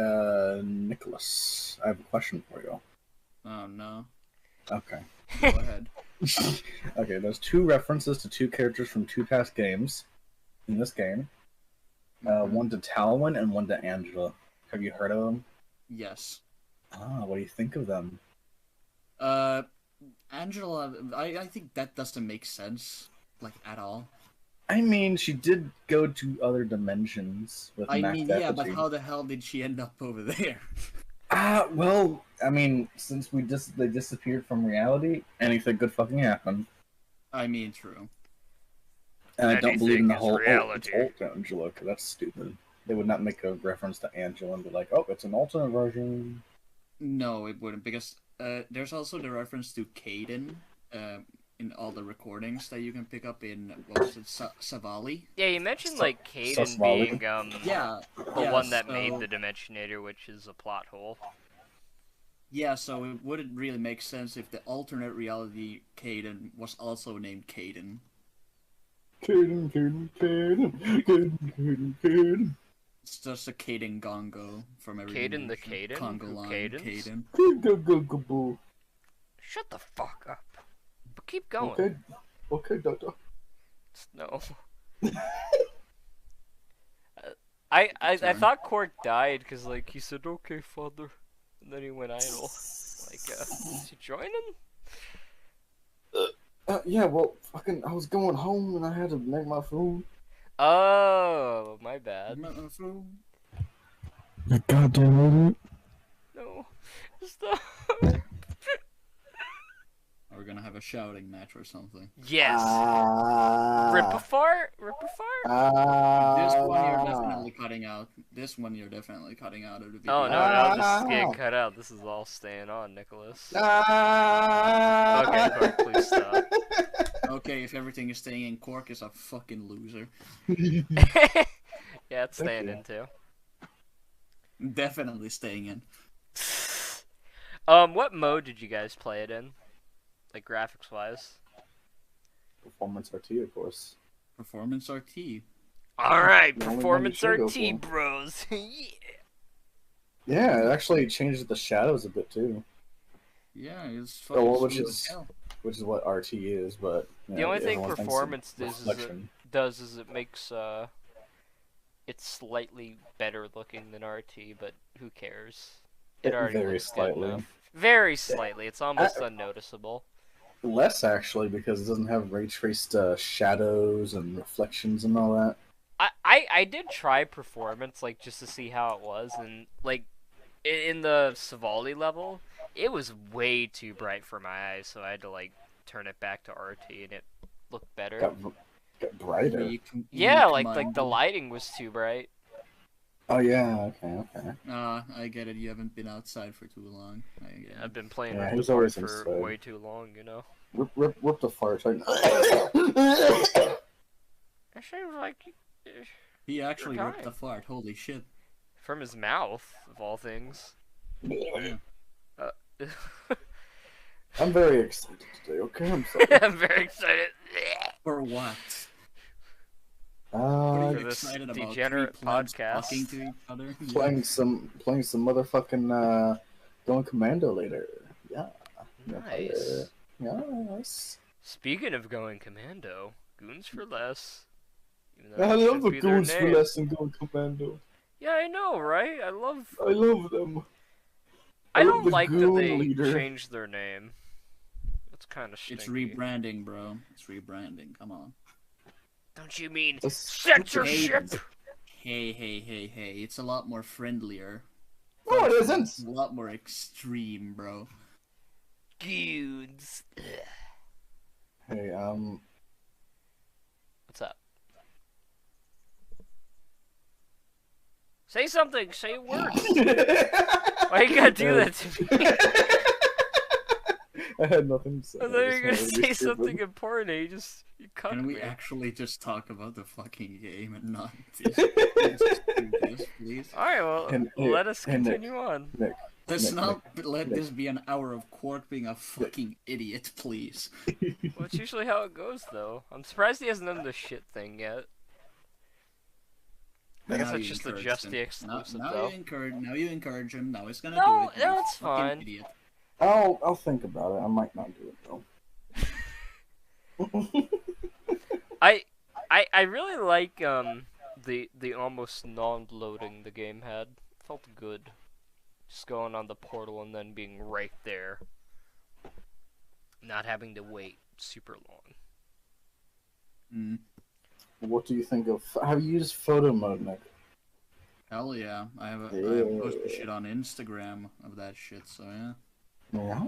[SPEAKER 3] Nicholas, I have a question for you.
[SPEAKER 2] oh no.
[SPEAKER 3] Okay.
[SPEAKER 2] Go ahead.
[SPEAKER 3] Okay, there's two references to two characters from two past games in this game. One to Talwyn and one to Angela. Have you heard of them?
[SPEAKER 2] Yes.
[SPEAKER 3] What do you think of them?
[SPEAKER 2] Angela, I think that doesn't make sense, like, at all.
[SPEAKER 3] I mean, she did go to other dimensions with
[SPEAKER 2] I
[SPEAKER 3] Mac
[SPEAKER 2] mean, yeah, but
[SPEAKER 3] Deputy.
[SPEAKER 2] how the hell did she end up over there?
[SPEAKER 3] Well, I mean, since they disappeared from reality, anything could fucking happen.
[SPEAKER 2] I mean, true.
[SPEAKER 3] And I don't believe in the
[SPEAKER 1] Anything is
[SPEAKER 3] whole
[SPEAKER 1] reality.
[SPEAKER 3] it's alt Angela, because that's stupid. They would not make a reference to Angela and be like, oh, it's an alternate version.
[SPEAKER 2] No, it wouldn't, because there's also the reference to Caden in all the recordings that you can pick up in, what was it, Savali?
[SPEAKER 1] Yeah, you mentioned, like, Caden
[SPEAKER 3] Suswali.
[SPEAKER 1] being,
[SPEAKER 2] Yeah.
[SPEAKER 1] the
[SPEAKER 2] yeah,
[SPEAKER 1] one that
[SPEAKER 2] so-
[SPEAKER 1] made the Dimensionator, which is a plot hole.
[SPEAKER 2] Yeah, so it wouldn't really make sense if the alternate reality Caden was also named Caden.
[SPEAKER 3] Caden.
[SPEAKER 2] It's just a Caden Gongo from every
[SPEAKER 1] Caden the
[SPEAKER 2] dimension.
[SPEAKER 1] Caden?
[SPEAKER 2] Congo
[SPEAKER 1] Who
[SPEAKER 2] line
[SPEAKER 1] Cadens?
[SPEAKER 2] Caden.
[SPEAKER 1] Shut the fuck up. But keep going.
[SPEAKER 3] Okay, okay, Doctor.
[SPEAKER 1] No. I
[SPEAKER 2] Turn.
[SPEAKER 1] thought Qwark died because, like, he said, okay, father. And then he went idle. Like, is he joining?
[SPEAKER 3] Yeah, well, fucking, I was going home and I had to make my food.
[SPEAKER 1] Oh, my bad.
[SPEAKER 3] You goddamn idiot.
[SPEAKER 1] No. Stop.
[SPEAKER 2] Are we gonna have a shouting match or something.
[SPEAKER 1] Yes. Rip a fart? Rip a fart?
[SPEAKER 2] This one you're definitely cutting out. This one you're definitely cutting out of the video.
[SPEAKER 1] Oh, no, this is getting cut out. This is all staying on, Nicholas. Okay, Qwark, please stop.
[SPEAKER 2] Okay, if everything is staying in, Qwark is a fucking loser.
[SPEAKER 1] Yeah, it's staying in, too.
[SPEAKER 2] Definitely staying in.
[SPEAKER 1] What mode did you guys play it in? Like, graphics-wise?
[SPEAKER 3] Performance RT, of course.
[SPEAKER 2] Performance RT.
[SPEAKER 1] Alright,
[SPEAKER 3] The only one
[SPEAKER 1] Performance
[SPEAKER 3] you should go
[SPEAKER 1] RT,
[SPEAKER 3] for.
[SPEAKER 1] bros. Yeah.
[SPEAKER 3] Yeah, it actually changes the shadows a bit too.
[SPEAKER 2] Yeah, it's
[SPEAKER 3] Oh,
[SPEAKER 2] fucking
[SPEAKER 3] well,
[SPEAKER 2] smooth as hell.
[SPEAKER 3] which is what RT is, but
[SPEAKER 1] The only thing Performance
[SPEAKER 3] reflection.
[SPEAKER 1] does is it makes, it's slightly better looking than RT, but who cares? It already
[SPEAKER 3] Very
[SPEAKER 1] looks good
[SPEAKER 3] slightly.
[SPEAKER 1] enough. Very slightly. It's almost unnoticeable.
[SPEAKER 3] Less actually, because it doesn't have ray traced shadows and reflections and all that.
[SPEAKER 1] I did try Performance, like, just to see how it was, and, like, in the Savali level, it was way too bright for my eyes, so I had to, like, turn it back to RT, and it looked better.
[SPEAKER 3] Got brighter.
[SPEAKER 1] Yeah, like the lighting was too bright.
[SPEAKER 3] Oh yeah, okay.
[SPEAKER 2] I get it. You haven't been outside for too long. I get it.
[SPEAKER 1] I've been playing
[SPEAKER 3] Yeah,
[SPEAKER 1] Rift
[SPEAKER 3] he's
[SPEAKER 1] Apart
[SPEAKER 3] always
[SPEAKER 1] for
[SPEAKER 3] inside.
[SPEAKER 1] way too long, you know.
[SPEAKER 3] Rip the fart. Like...
[SPEAKER 1] It seems like
[SPEAKER 2] He actually
[SPEAKER 1] You're
[SPEAKER 2] ripped a fart. Holy shit.
[SPEAKER 1] from his mouth, of all things.
[SPEAKER 2] Yeah.
[SPEAKER 3] I'm very excited today. Okay, I'm sorry.
[SPEAKER 1] I'm very excited.
[SPEAKER 2] For what? What
[SPEAKER 3] Uh,
[SPEAKER 2] are
[SPEAKER 1] For
[SPEAKER 2] you
[SPEAKER 1] this
[SPEAKER 2] excited about?
[SPEAKER 1] degenerate
[SPEAKER 2] Three plebs
[SPEAKER 1] podcast.
[SPEAKER 2] talking to each other?
[SPEAKER 3] playing some motherfucking going commando later. Yeah.
[SPEAKER 1] Nice.
[SPEAKER 3] Yes.
[SPEAKER 1] Speaking of going commando, Goons for Less. Even though
[SPEAKER 3] I
[SPEAKER 1] that
[SPEAKER 3] love
[SPEAKER 1] should
[SPEAKER 3] the
[SPEAKER 1] be their
[SPEAKER 3] goons for
[SPEAKER 1] name.
[SPEAKER 3] less and going commando.
[SPEAKER 1] Yeah, I know, right? I love
[SPEAKER 3] them.
[SPEAKER 1] I
[SPEAKER 3] love
[SPEAKER 1] don't
[SPEAKER 3] the
[SPEAKER 1] like that
[SPEAKER 3] goon
[SPEAKER 1] they
[SPEAKER 3] leader.
[SPEAKER 1] changed their name. It's kind of
[SPEAKER 2] It's
[SPEAKER 1] stinky.
[SPEAKER 2] rebranding, bro. It's rebranding. Come on.
[SPEAKER 1] Don't you mean
[SPEAKER 3] That's
[SPEAKER 1] censorship?
[SPEAKER 2] Hey. It's a lot more friendlier.
[SPEAKER 3] No, it
[SPEAKER 2] It's
[SPEAKER 3] isn't.
[SPEAKER 2] a lot more extreme, bro.
[SPEAKER 1] Goons.
[SPEAKER 3] Hey,
[SPEAKER 1] What's up? Say something. Say a word. Why you gotta do that to me?
[SPEAKER 3] I had nothing to say.
[SPEAKER 1] I thought you were gonna say something important. And you cucked
[SPEAKER 2] Can we
[SPEAKER 1] me.
[SPEAKER 2] actually just talk about the fucking game and not just do this, please?
[SPEAKER 1] All right, well, let us continue on.
[SPEAKER 3] Nick,
[SPEAKER 2] Let's
[SPEAKER 3] Nick,
[SPEAKER 2] not let
[SPEAKER 3] Nick.
[SPEAKER 2] this be an hour of Qwark being a fucking idiot, please.
[SPEAKER 1] Well, it's usually how it goes, though. I'm surprised he hasn't done the shit thing yet. I guess
[SPEAKER 2] Now
[SPEAKER 1] that's
[SPEAKER 2] you
[SPEAKER 1] just
[SPEAKER 2] encouraged
[SPEAKER 1] just
[SPEAKER 2] him.
[SPEAKER 1] the exclusive,
[SPEAKER 2] now
[SPEAKER 1] though.
[SPEAKER 2] Now you encourage him. Now he's gonna
[SPEAKER 1] No,
[SPEAKER 2] do it.
[SPEAKER 1] no,
[SPEAKER 2] you
[SPEAKER 1] it's
[SPEAKER 2] fucking
[SPEAKER 1] fine.
[SPEAKER 2] Idiot.
[SPEAKER 3] I'll think about it. I might not do it though.
[SPEAKER 1] I really like the almost non-loading the game had. Felt good. Just going on the portal and then being right there. Not having to wait super long.
[SPEAKER 2] Mm.
[SPEAKER 3] What do you think of? Have you used photo mode, Nick?
[SPEAKER 2] Hell yeah. I have
[SPEAKER 3] Yeah.
[SPEAKER 2] posted shit on Instagram of that shit, so yeah.
[SPEAKER 3] Yeah.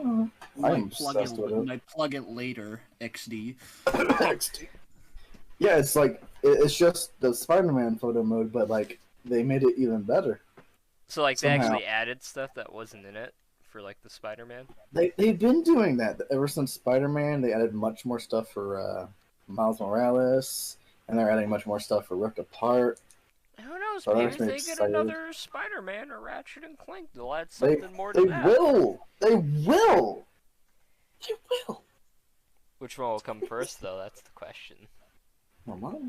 [SPEAKER 2] When
[SPEAKER 3] I'm
[SPEAKER 2] I plug
[SPEAKER 3] obsessed
[SPEAKER 2] it,
[SPEAKER 3] with it.
[SPEAKER 2] when I plug it later, XD.
[SPEAKER 3] Yeah, it's like it's just the Spider-Man photo mode, but like they made it even better.
[SPEAKER 1] So like they
[SPEAKER 3] Somehow.
[SPEAKER 1] actually added stuff that wasn't in it for like the Spider-Man.
[SPEAKER 3] They've been doing that ever since Spider-Man. They added much more stuff for Miles Morales, and they're adding much more stuff for Rift Apart.
[SPEAKER 1] Who knows?
[SPEAKER 3] So that
[SPEAKER 1] Maybe
[SPEAKER 3] makes
[SPEAKER 1] if
[SPEAKER 3] me
[SPEAKER 1] they get
[SPEAKER 3] excited.
[SPEAKER 1] another Spider-Man or Ratchet and Clank, they'll add
[SPEAKER 3] They
[SPEAKER 1] something more to that.
[SPEAKER 3] will. They will. They will.
[SPEAKER 1] Which one will come first, though? That's the question.
[SPEAKER 3] Well,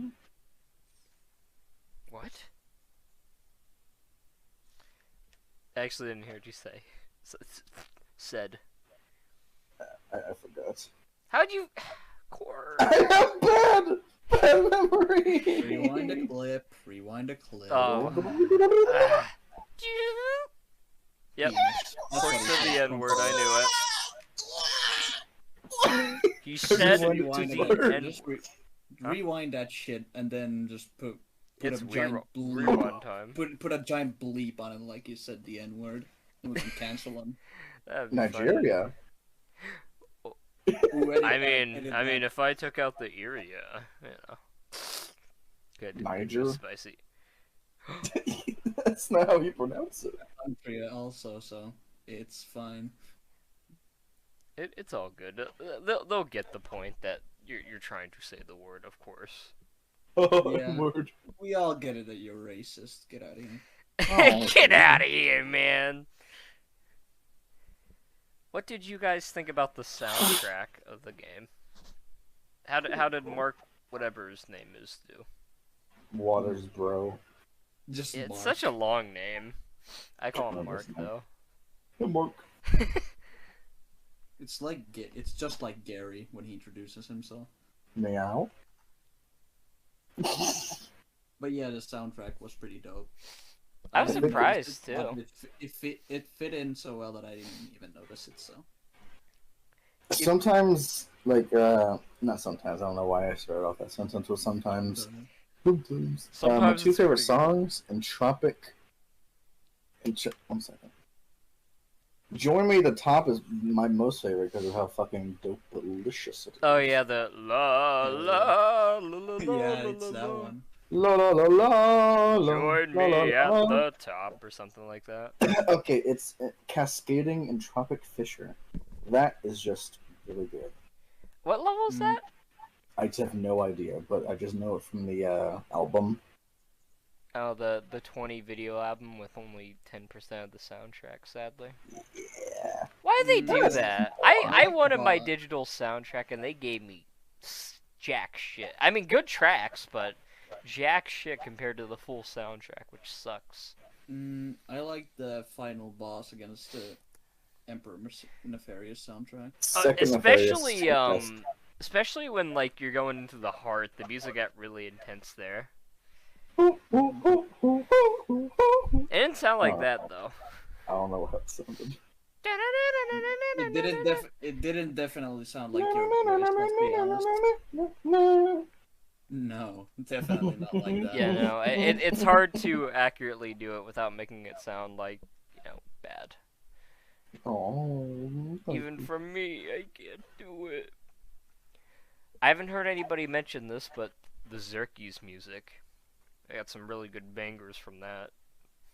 [SPEAKER 1] What? I actually didn't hear what you say. Said.
[SPEAKER 3] I forgot.
[SPEAKER 1] How'd you... Qwark.
[SPEAKER 3] I have bad memory.
[SPEAKER 2] Rewind a clip. Rewind a clip.
[SPEAKER 1] Oh. Yep.
[SPEAKER 2] Yes. That's what
[SPEAKER 1] Qwark
[SPEAKER 2] he
[SPEAKER 1] said the
[SPEAKER 2] said.
[SPEAKER 1] N-word, I knew it. He said
[SPEAKER 2] Rewind
[SPEAKER 1] the
[SPEAKER 2] it.
[SPEAKER 1] N...
[SPEAKER 2] Just rewind that shit and then just put
[SPEAKER 1] It's
[SPEAKER 2] a giant bleep.
[SPEAKER 1] rewind time.
[SPEAKER 2] Put a giant bleep on it like you said the N word. And we can cancel him.
[SPEAKER 1] That'd be
[SPEAKER 3] Nigeria.
[SPEAKER 1] I mean, if I took out the area, you know, good,
[SPEAKER 4] Niger?
[SPEAKER 1] spicy.
[SPEAKER 4] That's not how you pronounce it.
[SPEAKER 2] Country also, so it's fine.
[SPEAKER 1] It's all good. They'll get the point that you're trying to say the word, of course.
[SPEAKER 4] Oh,
[SPEAKER 2] Yeah.
[SPEAKER 4] word.
[SPEAKER 2] We all get it that you're racist. Get out of here.
[SPEAKER 4] Oh,
[SPEAKER 1] Get out of here, man. What did you guys think about the soundtrack of the game? How did Mark, whatever his name is, do?
[SPEAKER 4] Waters, bro.
[SPEAKER 2] Just
[SPEAKER 1] It's
[SPEAKER 2] Mark.
[SPEAKER 1] such a long name. I call him
[SPEAKER 4] Oh,
[SPEAKER 1] Mark
[SPEAKER 4] that's
[SPEAKER 1] though.
[SPEAKER 4] Hey, Mark.
[SPEAKER 2] It's just like Gary when he introduces himself.
[SPEAKER 4] Meow.
[SPEAKER 2] But yeah, the soundtrack was pretty dope.
[SPEAKER 1] I was
[SPEAKER 2] didn't
[SPEAKER 1] surprised,
[SPEAKER 2] notice it,
[SPEAKER 1] too.
[SPEAKER 2] but it fit in so well that I didn't even notice it. So
[SPEAKER 4] Sometimes, like, not sometimes, I don't know why I started off that sentence with sometimes.
[SPEAKER 1] Sometimes
[SPEAKER 4] My two
[SPEAKER 1] it's
[SPEAKER 4] favorite
[SPEAKER 1] pretty good.
[SPEAKER 4] songs, Entropic. One second. Join Me the Top is my most favorite because of how fucking dope delicious it is.
[SPEAKER 1] Oh yeah, the la la la la la
[SPEAKER 2] yeah,
[SPEAKER 1] la
[SPEAKER 2] it's
[SPEAKER 1] la,
[SPEAKER 2] that
[SPEAKER 1] la.
[SPEAKER 2] one.
[SPEAKER 4] La la la la la.
[SPEAKER 1] Join
[SPEAKER 4] la, la,
[SPEAKER 1] me at
[SPEAKER 4] la.
[SPEAKER 1] the top or something like that.
[SPEAKER 4] Okay, it's Cascading in Tropic Fisher. That is just really good.
[SPEAKER 1] What level is that?
[SPEAKER 4] I just have no idea, but I just know it from the album.
[SPEAKER 1] Oh, the 20 video album with only 10% of the soundtrack, sadly.
[SPEAKER 4] Yeah.
[SPEAKER 1] Why did they do
[SPEAKER 4] That's
[SPEAKER 1] that? I wanted my
[SPEAKER 2] But-
[SPEAKER 1] digital soundtrack and they gave me jack shit. I mean, good tracks, but jack shit compared to the full soundtrack, which sucks.
[SPEAKER 2] I like the final boss against the Emperor Nefarious soundtrack.
[SPEAKER 4] Second Nefarious,
[SPEAKER 1] Especially
[SPEAKER 4] best.
[SPEAKER 1] especially when like you're going into the heart, the music got really intense there. It didn't sound like
[SPEAKER 4] Oh.
[SPEAKER 1] that though.
[SPEAKER 4] I don't know what that sounded.
[SPEAKER 2] It didn't definitely sound like your voice. Let's be honest. No, definitely not like that.
[SPEAKER 1] Yeah, no, it's hard to accurately do it without making it sound like, you know, bad.
[SPEAKER 4] Oh,
[SPEAKER 1] Even from me, I can't do it. I haven't heard anybody mention this, but the Zerkies music. I got some really good bangers from that.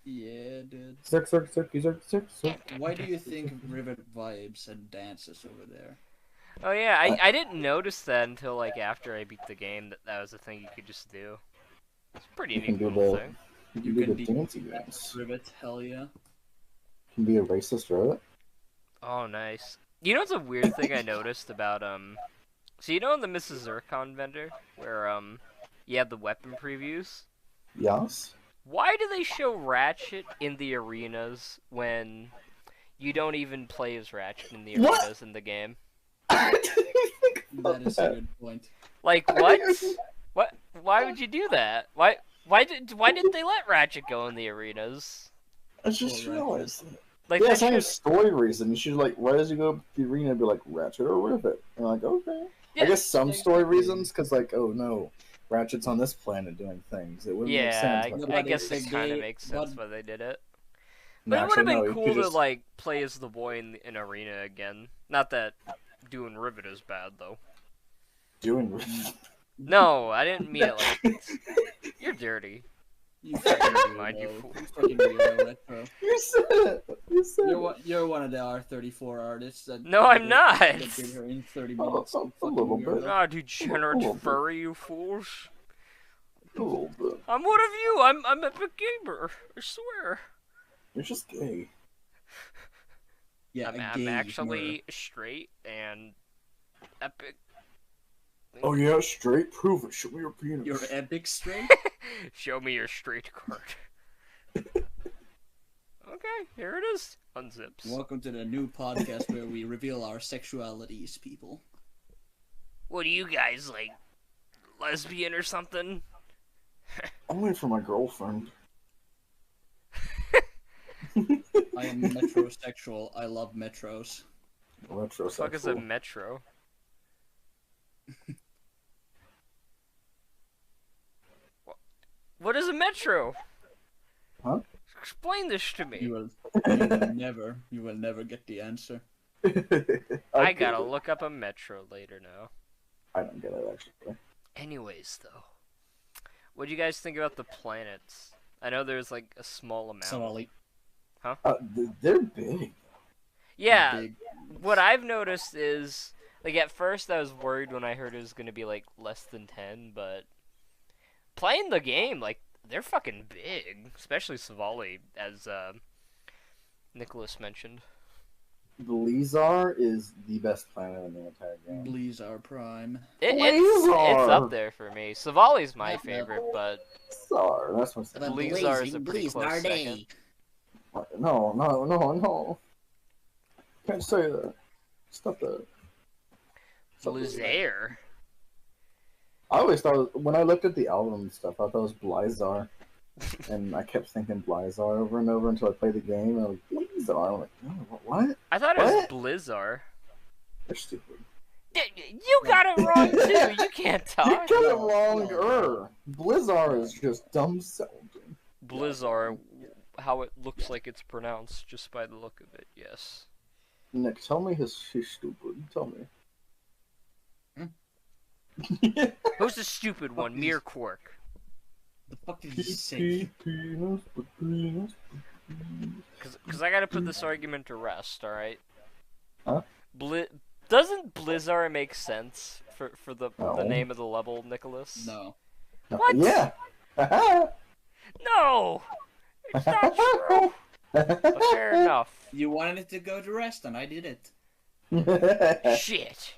[SPEAKER 2] Yeah, dude.
[SPEAKER 4] Zerk.
[SPEAKER 2] Why do you think Rivet Vibes and dances over there?
[SPEAKER 1] Oh yeah, I didn't notice that until like after I beat the game that was a thing you could just do. It's a pretty
[SPEAKER 4] You can
[SPEAKER 1] neat
[SPEAKER 4] do
[SPEAKER 1] little
[SPEAKER 4] the
[SPEAKER 1] thing.
[SPEAKER 4] you can do the dancey dance.
[SPEAKER 2] Rivet, hell yeah.
[SPEAKER 4] You can be a racist rabbit.
[SPEAKER 1] Oh nice. You know what's a weird thing I noticed about so you know in the Mrs. Zircon vendor where you have the weapon previews?
[SPEAKER 4] Yes.
[SPEAKER 1] Why do they show Ratchet in the arenas when you don't even play as Ratchet in the
[SPEAKER 4] What?
[SPEAKER 1] arenas in the game?
[SPEAKER 4] I didn't even think about
[SPEAKER 2] That is a
[SPEAKER 4] that.
[SPEAKER 2] good point.
[SPEAKER 1] Like what? What? Why would you do that? Why didn't they let Ratchet go in the arenas?
[SPEAKER 4] I just
[SPEAKER 2] Well,
[SPEAKER 4] realized that.
[SPEAKER 1] Like
[SPEAKER 4] Yeah,
[SPEAKER 1] that
[SPEAKER 4] it's not a
[SPEAKER 1] should,
[SPEAKER 4] story reason. You should like, why does he go to the arena and be like Ratchet or Rivet? And like, okay.
[SPEAKER 1] yeah,
[SPEAKER 4] I guess some story
[SPEAKER 2] exactly.
[SPEAKER 4] reasons, because like, oh no, Ratchet's on this planet doing things. It wouldn't make
[SPEAKER 1] yeah.
[SPEAKER 4] sense.
[SPEAKER 2] No,
[SPEAKER 4] but
[SPEAKER 1] I
[SPEAKER 2] but
[SPEAKER 1] guess
[SPEAKER 2] it-
[SPEAKER 1] it kind of
[SPEAKER 2] they-
[SPEAKER 1] makes sense
[SPEAKER 2] but-
[SPEAKER 1] why they did it. But it would
[SPEAKER 4] actually,
[SPEAKER 1] have been
[SPEAKER 4] no, you
[SPEAKER 1] cool
[SPEAKER 4] could
[SPEAKER 1] to
[SPEAKER 4] just-
[SPEAKER 1] like play as the boy in arena again. Not that doing Rivet is bad though.
[SPEAKER 4] doing.
[SPEAKER 1] No, I didn't mean it like you're dirty.
[SPEAKER 2] You fucking
[SPEAKER 1] Never mind, you
[SPEAKER 2] weirdo.
[SPEAKER 1] fool.
[SPEAKER 2] You fucking weirdo, Retro.
[SPEAKER 4] You said it. You said
[SPEAKER 2] You're one of the R34 artists that.
[SPEAKER 1] No, I'm not.
[SPEAKER 2] That did her in 30
[SPEAKER 4] Oh,
[SPEAKER 2] minutes.
[SPEAKER 4] a
[SPEAKER 2] You fucking
[SPEAKER 4] little bit.
[SPEAKER 2] weirdo.
[SPEAKER 1] Ah, degenerate
[SPEAKER 4] Oh,
[SPEAKER 1] furry, you fools.
[SPEAKER 4] a little bit.
[SPEAKER 1] I'm one of you. I'm a big gamer. I swear.
[SPEAKER 4] You're just gay.
[SPEAKER 2] Yeah,
[SPEAKER 1] I'm,
[SPEAKER 2] a
[SPEAKER 1] I'm
[SPEAKER 2] gay
[SPEAKER 1] actually straight and epic.
[SPEAKER 4] Oh yeah, straight. Prove it. Show me your penis.
[SPEAKER 2] You're epic straight.
[SPEAKER 1] Show me your straight card. Okay, here it is. Unzips.
[SPEAKER 2] Welcome to the new podcast where we reveal our sexualities, people.
[SPEAKER 1] What are you guys like? Lesbian or something?
[SPEAKER 4] Only for my girlfriend.
[SPEAKER 2] I am metrosexual. I love metros.
[SPEAKER 1] What the fuck is a metro? What is a metro?
[SPEAKER 4] Huh?
[SPEAKER 1] Explain this to me.
[SPEAKER 2] You will never get the answer.
[SPEAKER 1] I gotta look up a metro later now.
[SPEAKER 4] I don't get it actually.
[SPEAKER 1] Anyways, though, what do you guys think about the planets? I know there's like a small amount.
[SPEAKER 2] Savali.
[SPEAKER 4] They're big.
[SPEAKER 1] Yeah,
[SPEAKER 2] Big.
[SPEAKER 1] what I've noticed is, like, at first I was worried when I heard it was gonna be like less than 10, but playing the game, like, they're fucking big, especially Savali, as Nicholas mentioned.
[SPEAKER 4] Blizar is the best planet in the entire game.
[SPEAKER 2] Blizar Prime.
[SPEAKER 1] It's
[SPEAKER 4] Blizar!
[SPEAKER 1] up there for me. Savali's my
[SPEAKER 2] Yeah,
[SPEAKER 1] favorite, but
[SPEAKER 4] Blizar, that's what's
[SPEAKER 2] The
[SPEAKER 1] Blizar is a pretty
[SPEAKER 2] blazing
[SPEAKER 1] close
[SPEAKER 2] Blizar
[SPEAKER 1] second.
[SPEAKER 2] Day.
[SPEAKER 4] No. Can't say that. Stop that.
[SPEAKER 1] Blizair.
[SPEAKER 4] I always thought, when I looked at the album and stuff, I thought it was Blizar. And I kept thinking Blizar over and over until I played the game, and I was like, Blizar. I'm like, no, what?
[SPEAKER 1] I thought it was
[SPEAKER 4] What?
[SPEAKER 1] Blizzar.
[SPEAKER 4] They're stupid.
[SPEAKER 1] You got it wrong too. You can't
[SPEAKER 4] You
[SPEAKER 1] talk.
[SPEAKER 4] got it wrong. Blizzar is just dumb sounding.
[SPEAKER 1] Blizzar, how it looks like it's pronounced just by the look of it. Yes.
[SPEAKER 4] Nick, tell me he's stupid. Tell me.
[SPEAKER 1] Who's the stupid one? Me or Qwark?
[SPEAKER 2] The fuck did you say?
[SPEAKER 1] Because I gotta put this argument to rest, alright?
[SPEAKER 4] Huh?
[SPEAKER 1] Doesn't Blizzar make sense for the
[SPEAKER 4] No.
[SPEAKER 1] name of the level, Nicholas?
[SPEAKER 2] No.
[SPEAKER 1] What?
[SPEAKER 4] Yeah.
[SPEAKER 1] No! It's not true! But fair enough.
[SPEAKER 2] You wanted it to go to rest, and I did it.
[SPEAKER 1] Shit.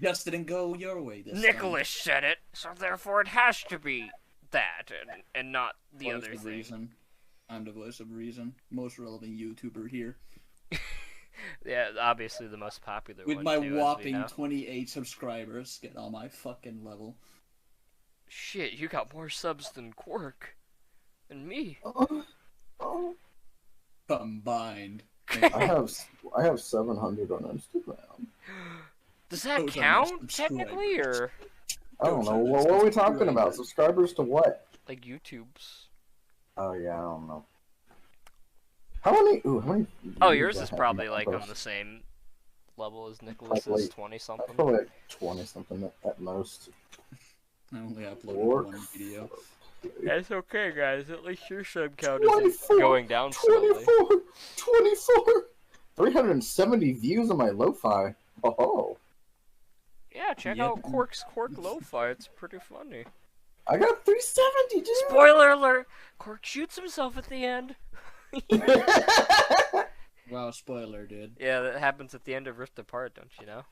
[SPEAKER 2] Just didn't go your way this
[SPEAKER 1] Nicholas said it, so therefore it has to be that, and not the
[SPEAKER 2] time.
[SPEAKER 1] other
[SPEAKER 2] Voice of
[SPEAKER 1] thing.
[SPEAKER 2] reason. I'm the voice of reason. Most relevant YouTuber here.
[SPEAKER 1] Yeah, obviously the most popular
[SPEAKER 2] With
[SPEAKER 1] one,
[SPEAKER 2] my
[SPEAKER 1] too, as we
[SPEAKER 2] whopping
[SPEAKER 1] know.
[SPEAKER 2] 28 subscribers. Get on my fucking level.
[SPEAKER 1] Shit, you got more subs than Qwark. And me.
[SPEAKER 2] Combined.
[SPEAKER 4] I have 700 on Instagram.
[SPEAKER 1] Does that
[SPEAKER 2] Those are
[SPEAKER 1] count,
[SPEAKER 2] my
[SPEAKER 1] technically, or
[SPEAKER 4] I don't
[SPEAKER 2] Those
[SPEAKER 4] know.
[SPEAKER 2] are
[SPEAKER 4] What are we talking
[SPEAKER 2] subscribers.
[SPEAKER 4] about? Subscribers to what?
[SPEAKER 1] like YouTube's?
[SPEAKER 4] Oh yeah, I don't know. How many? How many?
[SPEAKER 1] Oh,
[SPEAKER 4] views
[SPEAKER 1] yours
[SPEAKER 4] I
[SPEAKER 1] is
[SPEAKER 4] have
[SPEAKER 1] probably
[SPEAKER 4] on
[SPEAKER 1] like
[SPEAKER 4] my
[SPEAKER 1] on
[SPEAKER 4] post?
[SPEAKER 1] the same level as Nicholas's,
[SPEAKER 4] like-
[SPEAKER 1] 20
[SPEAKER 4] That's
[SPEAKER 1] something.
[SPEAKER 4] probably like 20 something at most.
[SPEAKER 2] I only uploaded
[SPEAKER 4] Qwark.
[SPEAKER 2] one video.
[SPEAKER 1] That's okay, guys. At least your sub count isn't
[SPEAKER 4] 24,
[SPEAKER 1] going down slowly.
[SPEAKER 4] 24. 370 views on my lo-fi. Oh,
[SPEAKER 1] Yeah, check
[SPEAKER 2] Yep.
[SPEAKER 1] out Qwark's Qwark Lo-Fi. It's pretty funny.
[SPEAKER 4] I got 370, dude.
[SPEAKER 1] Spoiler alert! Qwark shoots himself at the end.
[SPEAKER 2] Wow, spoiler, dude.
[SPEAKER 1] Yeah, that happens at the end of Rift Apart, don't you know?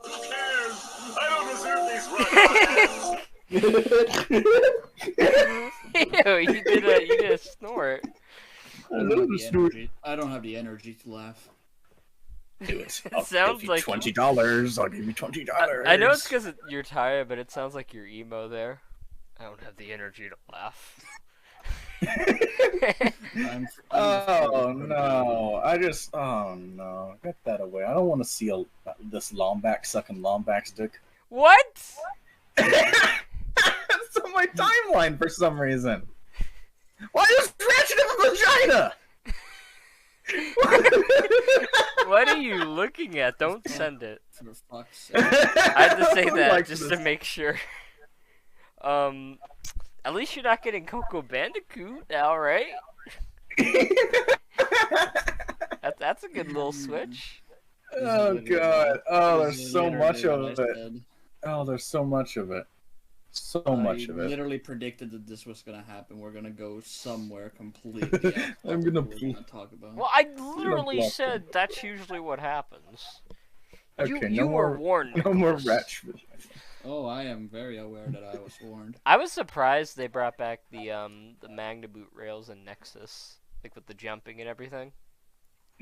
[SPEAKER 5] I don't deserve these
[SPEAKER 1] Ew, you did a snort.
[SPEAKER 2] I don't have the energy. I don't have the energy to laugh.
[SPEAKER 5] Do it.
[SPEAKER 1] It sounds like
[SPEAKER 5] $20. I'll give you $20.
[SPEAKER 1] I know it's because you're tired, but it sounds like you're emo there. I don't have the energy to laugh.
[SPEAKER 2] I'm
[SPEAKER 5] Oh no! Oh no! Get that away! I don't want to see this Lombax sucking Lombax dick.
[SPEAKER 1] What?
[SPEAKER 5] It's on my timeline for some reason. Why is Ratchet have a vagina?
[SPEAKER 1] What are you looking at? Don't send it.
[SPEAKER 2] For fuck's sake.
[SPEAKER 1] I had to say
[SPEAKER 5] I
[SPEAKER 1] that
[SPEAKER 5] like
[SPEAKER 1] just
[SPEAKER 5] this.
[SPEAKER 1] to make sure. At least you're not getting Coco Bandicoot now, right? That's a good little switch.
[SPEAKER 5] Oh god! Oh,
[SPEAKER 2] This
[SPEAKER 5] there's
[SPEAKER 2] is
[SPEAKER 5] so
[SPEAKER 2] literally
[SPEAKER 5] much
[SPEAKER 2] what
[SPEAKER 5] of
[SPEAKER 2] I
[SPEAKER 5] it.
[SPEAKER 2] said.
[SPEAKER 5] Oh, there's so much of it. So much
[SPEAKER 2] I
[SPEAKER 5] of it.
[SPEAKER 2] literally predicted that this was gonna happen. We're gonna go somewhere completely.
[SPEAKER 5] I'm gonna
[SPEAKER 2] we're gonna talk about.
[SPEAKER 1] Well, I literally
[SPEAKER 5] block
[SPEAKER 1] said that's usually what happens.
[SPEAKER 5] Okay,
[SPEAKER 1] you
[SPEAKER 5] no
[SPEAKER 1] were
[SPEAKER 5] more,
[SPEAKER 1] warned.
[SPEAKER 5] no more
[SPEAKER 1] Nicholas.
[SPEAKER 5] Ratchet.
[SPEAKER 2] Oh, I am very aware that I was warned.
[SPEAKER 1] I was surprised they brought back the Magna Boot rails in Nexus, like with the jumping and everything.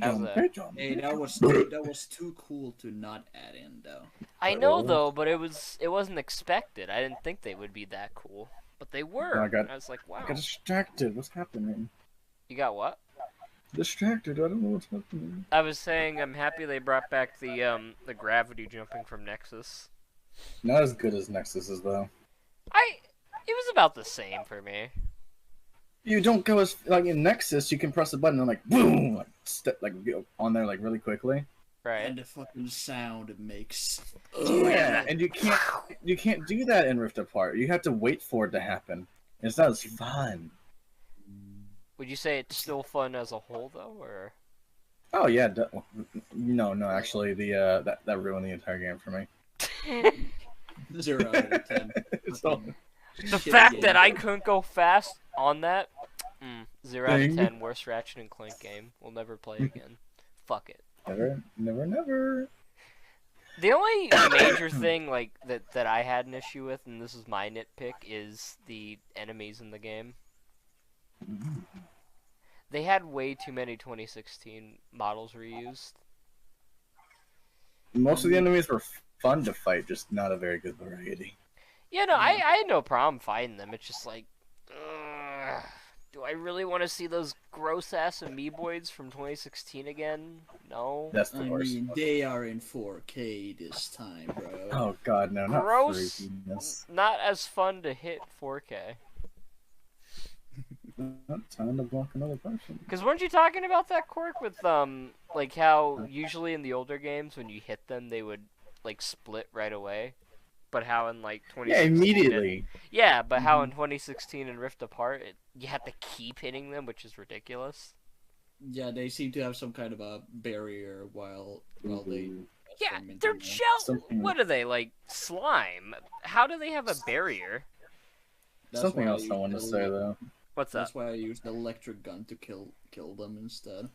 [SPEAKER 1] How's that?
[SPEAKER 2] Hey, that was too cool to not add in though.
[SPEAKER 1] I know though, but it wasn't expected. I didn't think they would be that cool, but they were.
[SPEAKER 5] I got-
[SPEAKER 1] I was like, wow.
[SPEAKER 5] I got distracted. What's happening?
[SPEAKER 1] You got what?
[SPEAKER 5] Distracted. I don't know what's happening.
[SPEAKER 1] I was saying I'm happy they brought back the gravity jumping from Nexus.
[SPEAKER 5] Not as good as Nexus is though.
[SPEAKER 1] It was about the same for me.
[SPEAKER 5] You don't go as like in Nexus. You can press a button and like boom, like step like go on there like really quickly.
[SPEAKER 1] Right.
[SPEAKER 2] And the fucking sound it makes.
[SPEAKER 5] Yeah, and you can't do that in Rift Apart. You have to wait for it to happen. It's not as fun.
[SPEAKER 1] Would you say it's still fun as a whole, though, or?
[SPEAKER 5] Oh yeah, no, actually, that ruined the entire game for me.
[SPEAKER 2] 0 out of 10.
[SPEAKER 5] So,
[SPEAKER 1] The fact that I couldn't go fast on that, 0 out of
[SPEAKER 5] Dang.
[SPEAKER 1] 10, worst Ratchet and Clank game. We'll never play again. Fuck it.
[SPEAKER 5] never.
[SPEAKER 1] The only major thing like that I had an issue with, and this is my nitpick, is the enemies in the game. They had way too many 2016 models reused.
[SPEAKER 5] Most of the enemies were fun to fight, just not a very good variety.
[SPEAKER 1] Yeah, no, I had no problem fighting them. It's just like, ugh, do I really want to see those gross-ass amoeboids from 2016 again? No.
[SPEAKER 5] That's the
[SPEAKER 2] I
[SPEAKER 5] worst.
[SPEAKER 2] mean, they are in 4K this time, bro.
[SPEAKER 5] Oh god, no, not
[SPEAKER 1] Gross.
[SPEAKER 5] freakiness.
[SPEAKER 1] Not as fun to hit 4K.
[SPEAKER 5] Time to block another person.
[SPEAKER 1] Because weren't you talking about that, Qwark, with like how usually in the older games when you hit them they would like split right away, but how in like 2016
[SPEAKER 5] Yeah, immediately.
[SPEAKER 1] yeah, but how in 2016 and Rift Apart you have to keep hitting them, which is ridiculous.
[SPEAKER 2] Yeah, they seem to have some kind of a barrier while they.
[SPEAKER 1] Yeah,
[SPEAKER 2] transform into
[SPEAKER 1] they're
[SPEAKER 2] them.
[SPEAKER 1] gel.
[SPEAKER 5] Something-
[SPEAKER 1] What are they, like slime? How do they have a barrier?
[SPEAKER 2] That's
[SPEAKER 5] Something
[SPEAKER 2] why
[SPEAKER 5] else I
[SPEAKER 2] use
[SPEAKER 5] wanted to
[SPEAKER 2] the-
[SPEAKER 5] say though.
[SPEAKER 1] What's that?
[SPEAKER 2] That's why I used the electric gun to kill them instead.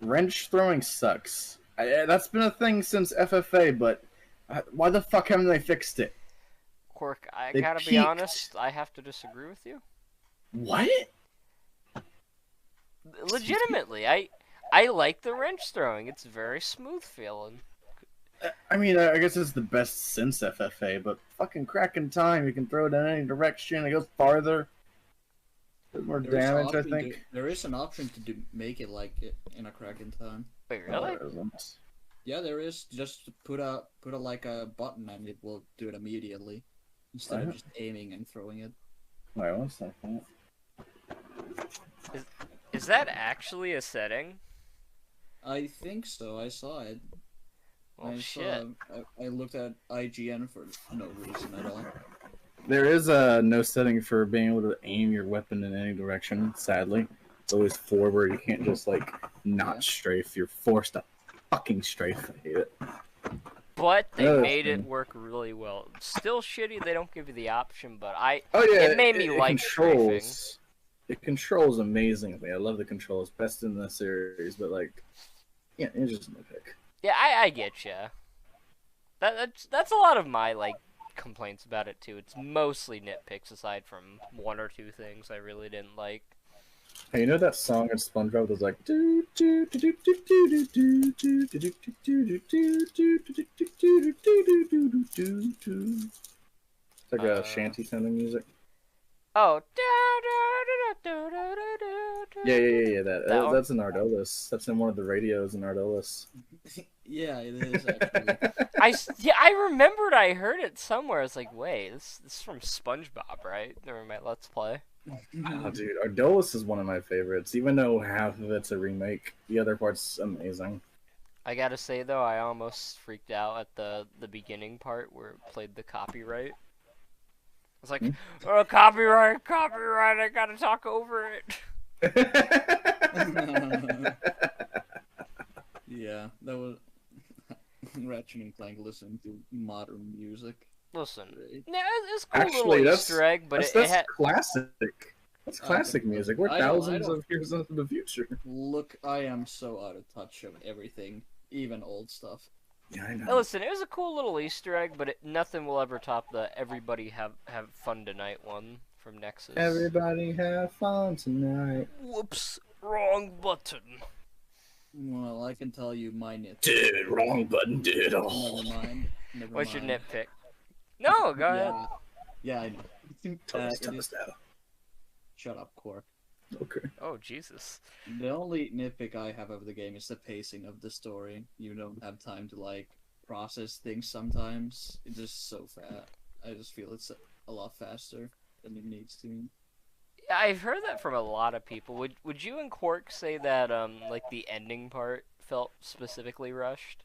[SPEAKER 5] Wrench throwing sucks. That's been a thing since FFA, but why the fuck haven't they fixed it?
[SPEAKER 1] Qwark, I
[SPEAKER 5] They
[SPEAKER 1] gotta be
[SPEAKER 5] peaked.
[SPEAKER 1] honest, I have to disagree with you.
[SPEAKER 5] What?
[SPEAKER 1] Legitimately, I like the wrench throwing. It's very smooth feeling.
[SPEAKER 5] I mean, I guess it's the best since FFA, but fucking cracking time. You can throw it in any direction. It goes farther. Does more
[SPEAKER 2] There is an
[SPEAKER 5] damage, I
[SPEAKER 2] option
[SPEAKER 5] think.
[SPEAKER 2] there is an option to make it like it in a crack in time.
[SPEAKER 1] Wait,
[SPEAKER 5] No,
[SPEAKER 1] really?
[SPEAKER 5] there isn't.
[SPEAKER 2] Yeah, there is. Just put a like a button and it will do it immediately instead
[SPEAKER 5] Oh,
[SPEAKER 2] of
[SPEAKER 5] yeah.
[SPEAKER 2] just aiming and throwing it.
[SPEAKER 5] Wait one second.
[SPEAKER 1] Is that actually a setting?
[SPEAKER 2] I think so. I saw it.
[SPEAKER 1] Well, shit.
[SPEAKER 2] I looked at IGN for no reason at all.
[SPEAKER 5] There is no setting for being able to aim your weapon in any direction, sadly. It's always forward. You can't just, like, not strafe. You're forced to fucking strafe. I hate it.
[SPEAKER 1] But they
[SPEAKER 5] Another
[SPEAKER 1] made it
[SPEAKER 5] thing.
[SPEAKER 1] work really well. Still shitty they don't give you the option, but
[SPEAKER 5] Oh, yeah.
[SPEAKER 1] It made me like
[SPEAKER 5] controls. It controls amazingly. I love the controls. Best in the series, but, like, yeah, it's just no pick.
[SPEAKER 1] yeah, I get ya. That's a lot of my like complaints about it too. It's mostly nitpicks aside from one or two things I really didn't like.
[SPEAKER 5] Hey, you know that song in SpongeBob that's like do do do do do do do do do do do do do do do do do do. It's like a shanty sounding music.
[SPEAKER 1] Oh,
[SPEAKER 5] Yeah.
[SPEAKER 1] That one?
[SPEAKER 5] That's in Ardolus. That's in one of the radios in Ardolus.
[SPEAKER 2] Yeah, it is actually.
[SPEAKER 1] I remembered I heard it somewhere. I was like, wait, this is from SpongeBob, right? During my Let's Play.
[SPEAKER 5] Oh, dude, Ardolus is one of my favorites. Even though half of it's a remake, the other part's amazing.
[SPEAKER 1] I gotta say though, I almost freaked out at the beginning part where it played the copyright. I was like, oh, copyright, I gotta talk over it.
[SPEAKER 2] Yeah, that was Ratchet and Clank listening to modern music.
[SPEAKER 1] Listen,
[SPEAKER 2] Right.
[SPEAKER 1] no, it's a cool
[SPEAKER 5] Actually,
[SPEAKER 1] little
[SPEAKER 5] that's-
[SPEAKER 1] Easter egg, but
[SPEAKER 5] That's,
[SPEAKER 1] it had...
[SPEAKER 5] classic. That's classic music. We're
[SPEAKER 2] I don't-
[SPEAKER 5] thousands
[SPEAKER 2] I don't-
[SPEAKER 5] of years into the future.
[SPEAKER 2] Look, I am so out of touch of everything, even old stuff.
[SPEAKER 5] Yeah, I know.
[SPEAKER 1] Hey, listen, it was a cool little Easter egg, but nothing will ever top the everybody have fun tonight one from Nexus.
[SPEAKER 5] Everybody have fun tonight.
[SPEAKER 1] Whoops, wrong button.
[SPEAKER 2] Well, I can tell you my nit.
[SPEAKER 5] Dude, wrong button, dude.
[SPEAKER 2] Never mind. Never
[SPEAKER 1] What's your
[SPEAKER 2] mind.
[SPEAKER 1] nitpick? No, go ahead.
[SPEAKER 2] Yeah, I know.
[SPEAKER 5] Tell us
[SPEAKER 2] it is-
[SPEAKER 5] now.
[SPEAKER 2] Shut up, Qwark.
[SPEAKER 5] Okay.
[SPEAKER 1] Oh, Jesus.
[SPEAKER 2] The only nitpick I have of the game is the pacing of the story. You don't have time to like process things sometimes. It's just so fast. I just feel it's a lot faster than it needs to be.
[SPEAKER 1] Yeah, I've heard that from a lot of people. Would you and Qwark say that like the ending part felt specifically rushed?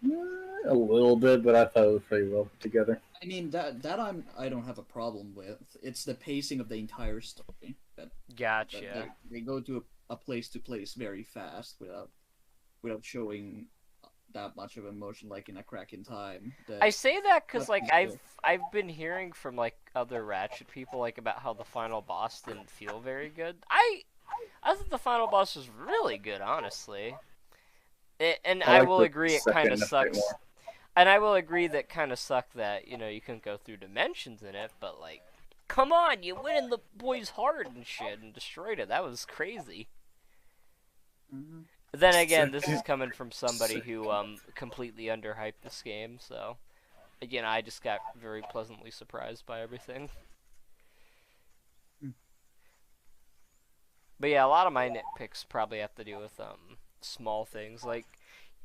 [SPEAKER 5] A little bit, but I thought it was pretty well put together.
[SPEAKER 2] I mean I don't have a problem with. It's the pacing of the entire story that
[SPEAKER 1] Gotcha.
[SPEAKER 2] they go to a place to place very fast without showing that much of emotion like in A Crack in Time.
[SPEAKER 1] I say that because
[SPEAKER 2] That's
[SPEAKER 1] like
[SPEAKER 2] cool.
[SPEAKER 1] I've been hearing from like other Ratchet people like about how the final boss didn't feel very good. I thought the final boss was really good, honestly. And I
[SPEAKER 5] like
[SPEAKER 1] will
[SPEAKER 5] the
[SPEAKER 1] agree it
[SPEAKER 5] second
[SPEAKER 1] kind of
[SPEAKER 5] Nick
[SPEAKER 1] sucks.
[SPEAKER 5] more.
[SPEAKER 1] And I will agree that kind of sucked that you couldn't go through dimensions in it. But like, come on, you went in the boy's heart and shit and destroyed it. That was crazy.
[SPEAKER 2] Mhm.
[SPEAKER 1] Then again, this is coming from somebody who completely underhyped this game, so again, I just got very pleasantly surprised by everything.
[SPEAKER 2] Hmm.
[SPEAKER 1] But yeah, a lot of my nitpicks probably have to do with small things. Like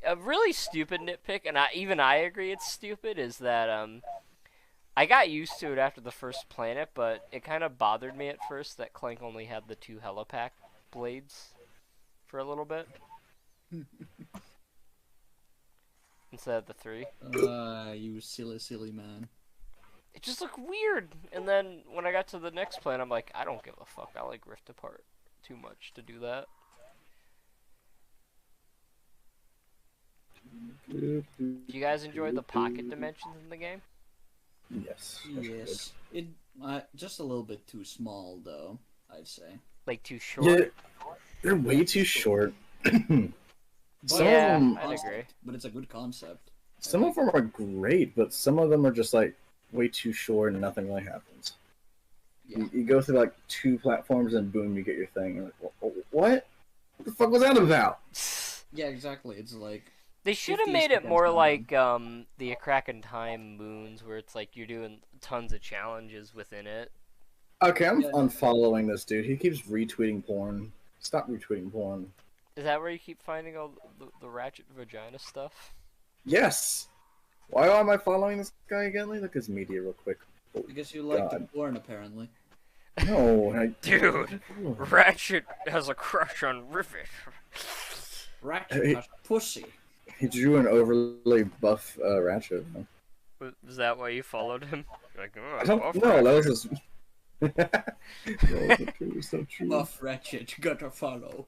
[SPEAKER 1] a really stupid nitpick, and even I agree it's stupid, is that I got used to it after the first planet, but it kind of bothered me at first that Clank only had the 2 helipack blades for a little bit instead of the 3.
[SPEAKER 2] You silly man.
[SPEAKER 1] It just looked weird. And then when I got to the next planet, I'm like, I don't give a fuck. I like Rift Apart too much to do that. Do you guys enjoy the pocket dimensions in the game?
[SPEAKER 5] Yes.
[SPEAKER 2] Yes. It just a little bit too small though, I'd say.
[SPEAKER 1] Like too short?
[SPEAKER 5] Yeah, they're way too short. Some
[SPEAKER 1] Yeah,
[SPEAKER 5] of them,
[SPEAKER 1] I'd agree.
[SPEAKER 2] But it's a good concept.
[SPEAKER 5] some of them are great, but some of them are just like way too short and nothing really happens.
[SPEAKER 2] Yeah.
[SPEAKER 5] You go through like 2 platforms and boom, you get your thing. You're like, what? What the fuck was that about?
[SPEAKER 2] Yeah, exactly. It's like
[SPEAKER 1] They should have
[SPEAKER 2] 50
[SPEAKER 1] made it
[SPEAKER 2] seconds
[SPEAKER 1] more
[SPEAKER 2] long.
[SPEAKER 1] like the A Crack in Time moons, where it's like you're doing tons of challenges within it.
[SPEAKER 5] Okay, I'm
[SPEAKER 2] Yeah.
[SPEAKER 5] unfollowing this dude. He keeps retweeting porn. Stop retweeting porn.
[SPEAKER 1] Is that where you keep finding all the Ratchet vagina stuff?
[SPEAKER 5] Yes. Why am I following this guy again? Let me look at his media real quick. Oh,
[SPEAKER 2] because you like the
[SPEAKER 5] God.
[SPEAKER 2] porn apparently.
[SPEAKER 5] No,
[SPEAKER 1] Dude. Ratchet has a crush on Rivet.
[SPEAKER 2] Ratchet
[SPEAKER 5] Hey.
[SPEAKER 2] has pussy.
[SPEAKER 5] He drew an overly buff Ratchet.
[SPEAKER 1] Was that why you followed him? You're like, oh,
[SPEAKER 5] I don't
[SPEAKER 1] buff
[SPEAKER 5] know. That
[SPEAKER 1] Ratchet.
[SPEAKER 5] was just. That wasn't true. It's so true.
[SPEAKER 2] Buff Ratchet, gotta follow.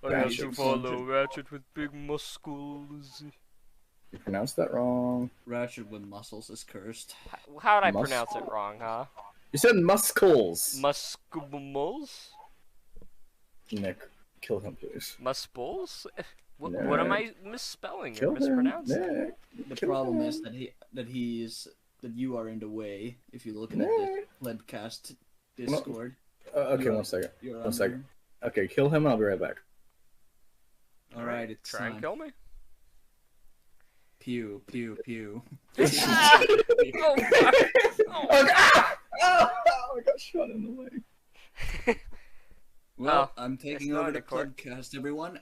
[SPEAKER 1] I have
[SPEAKER 5] Ratchet
[SPEAKER 1] to follow Ratchet with big muscles.
[SPEAKER 5] You pronounced that wrong.
[SPEAKER 2] Ratchet with muscles is cursed.
[SPEAKER 1] How would I
[SPEAKER 5] Mus-
[SPEAKER 1] pronounce it wrong, huh?
[SPEAKER 5] You said muscles.
[SPEAKER 1] Muscles?
[SPEAKER 5] Nick, kill him, please.
[SPEAKER 1] Muscles? What am I misspelling or
[SPEAKER 5] Kill him.
[SPEAKER 1] mispronouncing?
[SPEAKER 5] Nick.
[SPEAKER 2] The
[SPEAKER 5] Kill
[SPEAKER 2] problem
[SPEAKER 5] him.
[SPEAKER 2] is that you are in the way. If you look at the Plebcast Discord.
[SPEAKER 5] Okay,
[SPEAKER 2] You're-
[SPEAKER 5] 1 second.
[SPEAKER 2] You're
[SPEAKER 5] 1 second. Okay, kill him and I'll be right back.
[SPEAKER 2] All right, it's
[SPEAKER 1] Try and
[SPEAKER 2] time.
[SPEAKER 1] kill me.
[SPEAKER 2] Pew pew pew.
[SPEAKER 1] Ah! Oh, fuck. Oh.
[SPEAKER 5] Okay. Ah! Oh, I got shot in the leg.
[SPEAKER 2] Well,
[SPEAKER 1] Oh,
[SPEAKER 2] I'm taking
[SPEAKER 1] it's not
[SPEAKER 2] over the
[SPEAKER 1] a court.
[SPEAKER 2] Plebcast, everyone.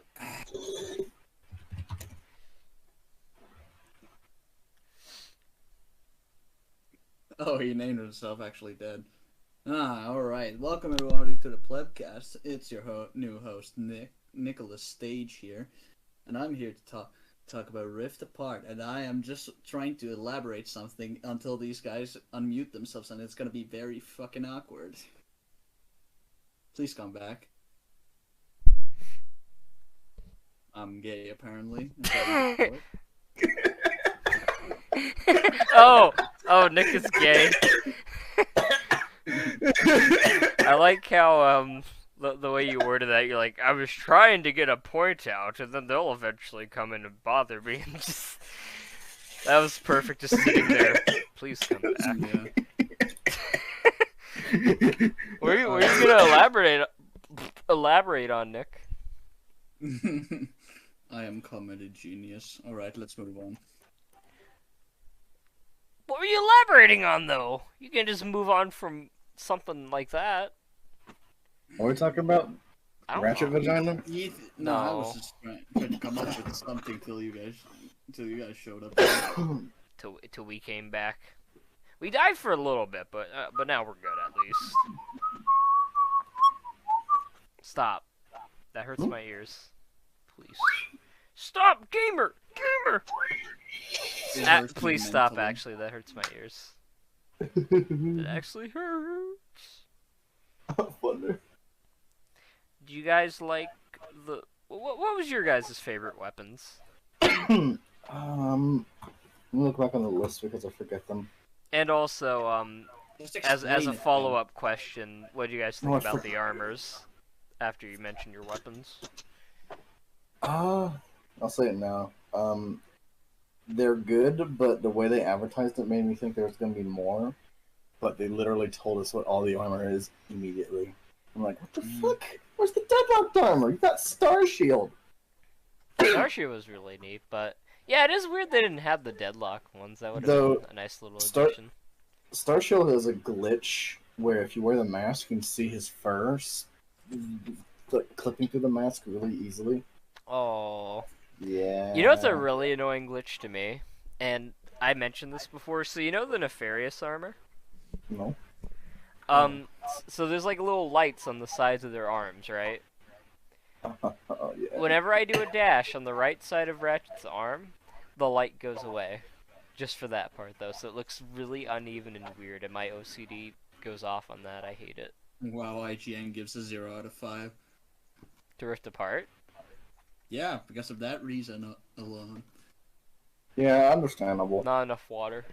[SPEAKER 2] Oh, he named himself actually dead. Alright. Welcome everybody to the Plebcast. It's your new host, Nicholas Stage here. And I'm here to talk about Rift Apart. And I am just trying to elaborate something until these guys unmute themselves, and it's gonna be very fucking awkward. Please come back. I'm gay, apparently.
[SPEAKER 1] Oh, Nick is gay. I like how the way you worded that. You're like, I was trying to get a point out, and then they'll eventually come in and bother me. And just that was perfect, just sitting there. Please come back.
[SPEAKER 2] Yeah.
[SPEAKER 1] What are you gonna elaborate on, Nick?
[SPEAKER 2] I am comedy genius. Alright, let's move on.
[SPEAKER 1] What were you elaborating on, though? You can just move on from something like that.
[SPEAKER 5] What are we talking about?
[SPEAKER 1] I don't
[SPEAKER 5] Ratchet
[SPEAKER 1] know.
[SPEAKER 5] vagina?
[SPEAKER 2] No, I
[SPEAKER 1] No.
[SPEAKER 2] was just trying to come up with something till you guys showed up.
[SPEAKER 1] Till we came back. We died for a little bit, but now we're good at least. Stop. That hurts my ears. Please. Stop, gamer! Gamer!
[SPEAKER 2] It hurts me
[SPEAKER 1] Please stop,
[SPEAKER 2] mentally.
[SPEAKER 1] actually, that hurts my ears. It actually hurts.
[SPEAKER 4] I wonder.
[SPEAKER 1] Do you guys like the... What was your guys' favorite weapons?
[SPEAKER 4] Let me look back on the list because I forget them.
[SPEAKER 1] And also,
[SPEAKER 2] Just
[SPEAKER 1] as
[SPEAKER 2] explain
[SPEAKER 1] a
[SPEAKER 2] it,
[SPEAKER 1] follow-up question, what do you guys think
[SPEAKER 4] Oh, I
[SPEAKER 1] about the armors? After you mention your weapons.
[SPEAKER 4] I'll say it now. They're good, but the way they advertised it made me think there was going to be more. But they literally told us what all the armor is immediately. I'm like, what the fuck? Where's the deadlocked armor? You got Star Shield.
[SPEAKER 1] Starshield was really neat, but yeah, it is weird they didn't have the deadlock ones. That would have
[SPEAKER 4] Though,
[SPEAKER 1] been a nice little
[SPEAKER 4] Star-
[SPEAKER 1] addition.
[SPEAKER 4] Star Shield has a glitch where if you wear the mask, you can see his fur clipping through the mask really easily.
[SPEAKER 1] Oh.
[SPEAKER 4] Yeah.
[SPEAKER 1] You know what's a really annoying glitch to me? And I mentioned this before, so you know the Nefarious armor?
[SPEAKER 4] No.
[SPEAKER 1] So there's like little lights on the sides of their arms, right?
[SPEAKER 4] Oh, yeah.
[SPEAKER 1] Whenever I do a dash on the right side of Ratchet's arm, the light goes away. Just for that part, though, so it looks really uneven and weird, and my OCD goes off on that. I hate it.
[SPEAKER 2] Wow, IGN gives a 0 out of 5.
[SPEAKER 1] To Rift Apart?
[SPEAKER 2] Yeah, because of that reason alone.
[SPEAKER 4] Yeah, understandable.
[SPEAKER 1] Not enough water.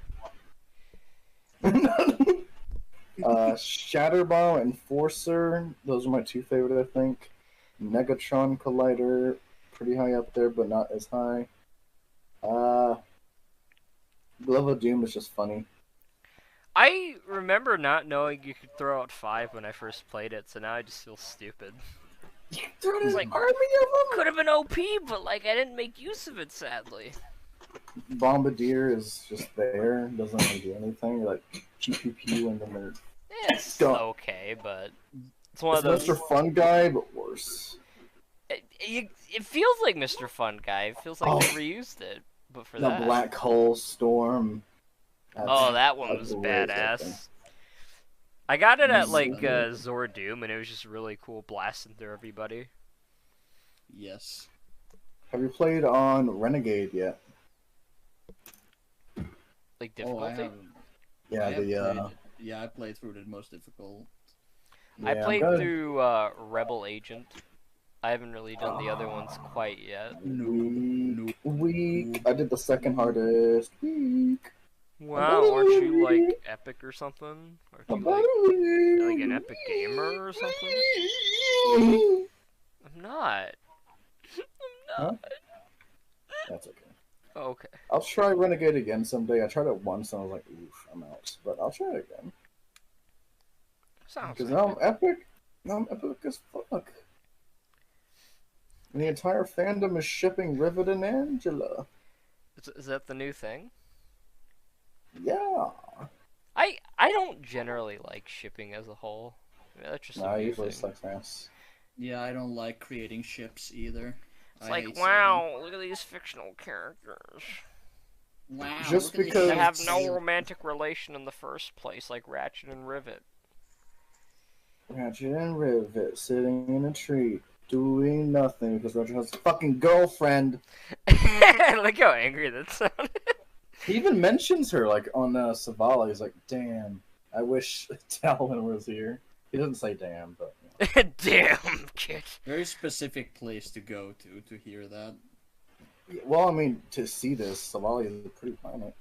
[SPEAKER 4] Shatterbomb, Enforcer, those are my two favorite, I think. Negatron Collider, pretty high up there, but not as high. Glove of Doom is just funny.
[SPEAKER 1] I remember not knowing you could throw out 5 when I first played it, so now I just feel stupid.
[SPEAKER 4] There's
[SPEAKER 1] like,
[SPEAKER 4] an army of them!
[SPEAKER 1] Could have been OP, but like I didn't make use of it, sadly.
[SPEAKER 4] Bombardier is just there, doesn't really do anything. You're like, pew pew pew, and then they're...
[SPEAKER 1] It's
[SPEAKER 4] Don't.
[SPEAKER 1] okay, but it's one
[SPEAKER 4] It's
[SPEAKER 1] of those...
[SPEAKER 4] Mr. Fun Guy, but worse.
[SPEAKER 1] It feels like Mr. Fun Guy. It feels like they reused it, but for
[SPEAKER 4] The
[SPEAKER 1] that.
[SPEAKER 4] Black Hole Storm.
[SPEAKER 1] Oh, that one was badass. I got it at like Zordoom, and it was just really cool blasting through everybody.
[SPEAKER 2] Yes.
[SPEAKER 4] Have you played on Renegade yet?
[SPEAKER 1] Like
[SPEAKER 2] Oh, I
[SPEAKER 1] difficulty?
[SPEAKER 2] haven't.
[SPEAKER 4] Yeah,
[SPEAKER 2] I played through the most difficult.
[SPEAKER 1] I
[SPEAKER 4] yeah,
[SPEAKER 1] played
[SPEAKER 4] I'm good.
[SPEAKER 1] through Rebel Agent. I haven't really done the other ones quite yet.
[SPEAKER 4] Weak. I did the second hardest. Weak.
[SPEAKER 1] Wow, aren't you like epic or something? Aren't you like an epic gamer or something? I'm not. I'm not.
[SPEAKER 4] That's okay.
[SPEAKER 1] Oh, okay.
[SPEAKER 4] I'll try Renegade again someday. I tried it once and I was like, oof, I'm out. But I'll try it again.
[SPEAKER 1] Sounds
[SPEAKER 4] Because
[SPEAKER 1] good.
[SPEAKER 4] now I'm epic. Now I'm epic as fuck. And the entire fandom is shipping Rivet and Angela.
[SPEAKER 1] Is that the new thing?
[SPEAKER 4] Yeah.
[SPEAKER 1] I don't generally like shipping as a whole. Yeah, that's just
[SPEAKER 4] Nah,
[SPEAKER 1] a new
[SPEAKER 4] usually
[SPEAKER 1] thing.
[SPEAKER 4] sucks ass.
[SPEAKER 2] Yeah, I don't like creating ships either.
[SPEAKER 1] It's
[SPEAKER 2] I
[SPEAKER 1] like,
[SPEAKER 2] hate
[SPEAKER 1] wow, look at these fictional characters.
[SPEAKER 2] saving. Wow.
[SPEAKER 4] Just
[SPEAKER 2] look at
[SPEAKER 4] because-
[SPEAKER 1] They
[SPEAKER 2] these
[SPEAKER 1] have
[SPEAKER 2] ships.
[SPEAKER 1] no romantic relation in the first place, like Ratchet and Rivet.
[SPEAKER 4] Ratchet and Rivet sitting in a tree doing nothing because Ratchet has a fucking girlfriend.
[SPEAKER 1] Look how angry that sounded.
[SPEAKER 4] He even mentions her like on Savala. He's like, "Damn, I wish Talon was here." He doesn't say "damn," but
[SPEAKER 1] Damn, kid.
[SPEAKER 2] Very specific place to go to hear that.
[SPEAKER 4] well, I mean, to see this, Savala is a pretty planet.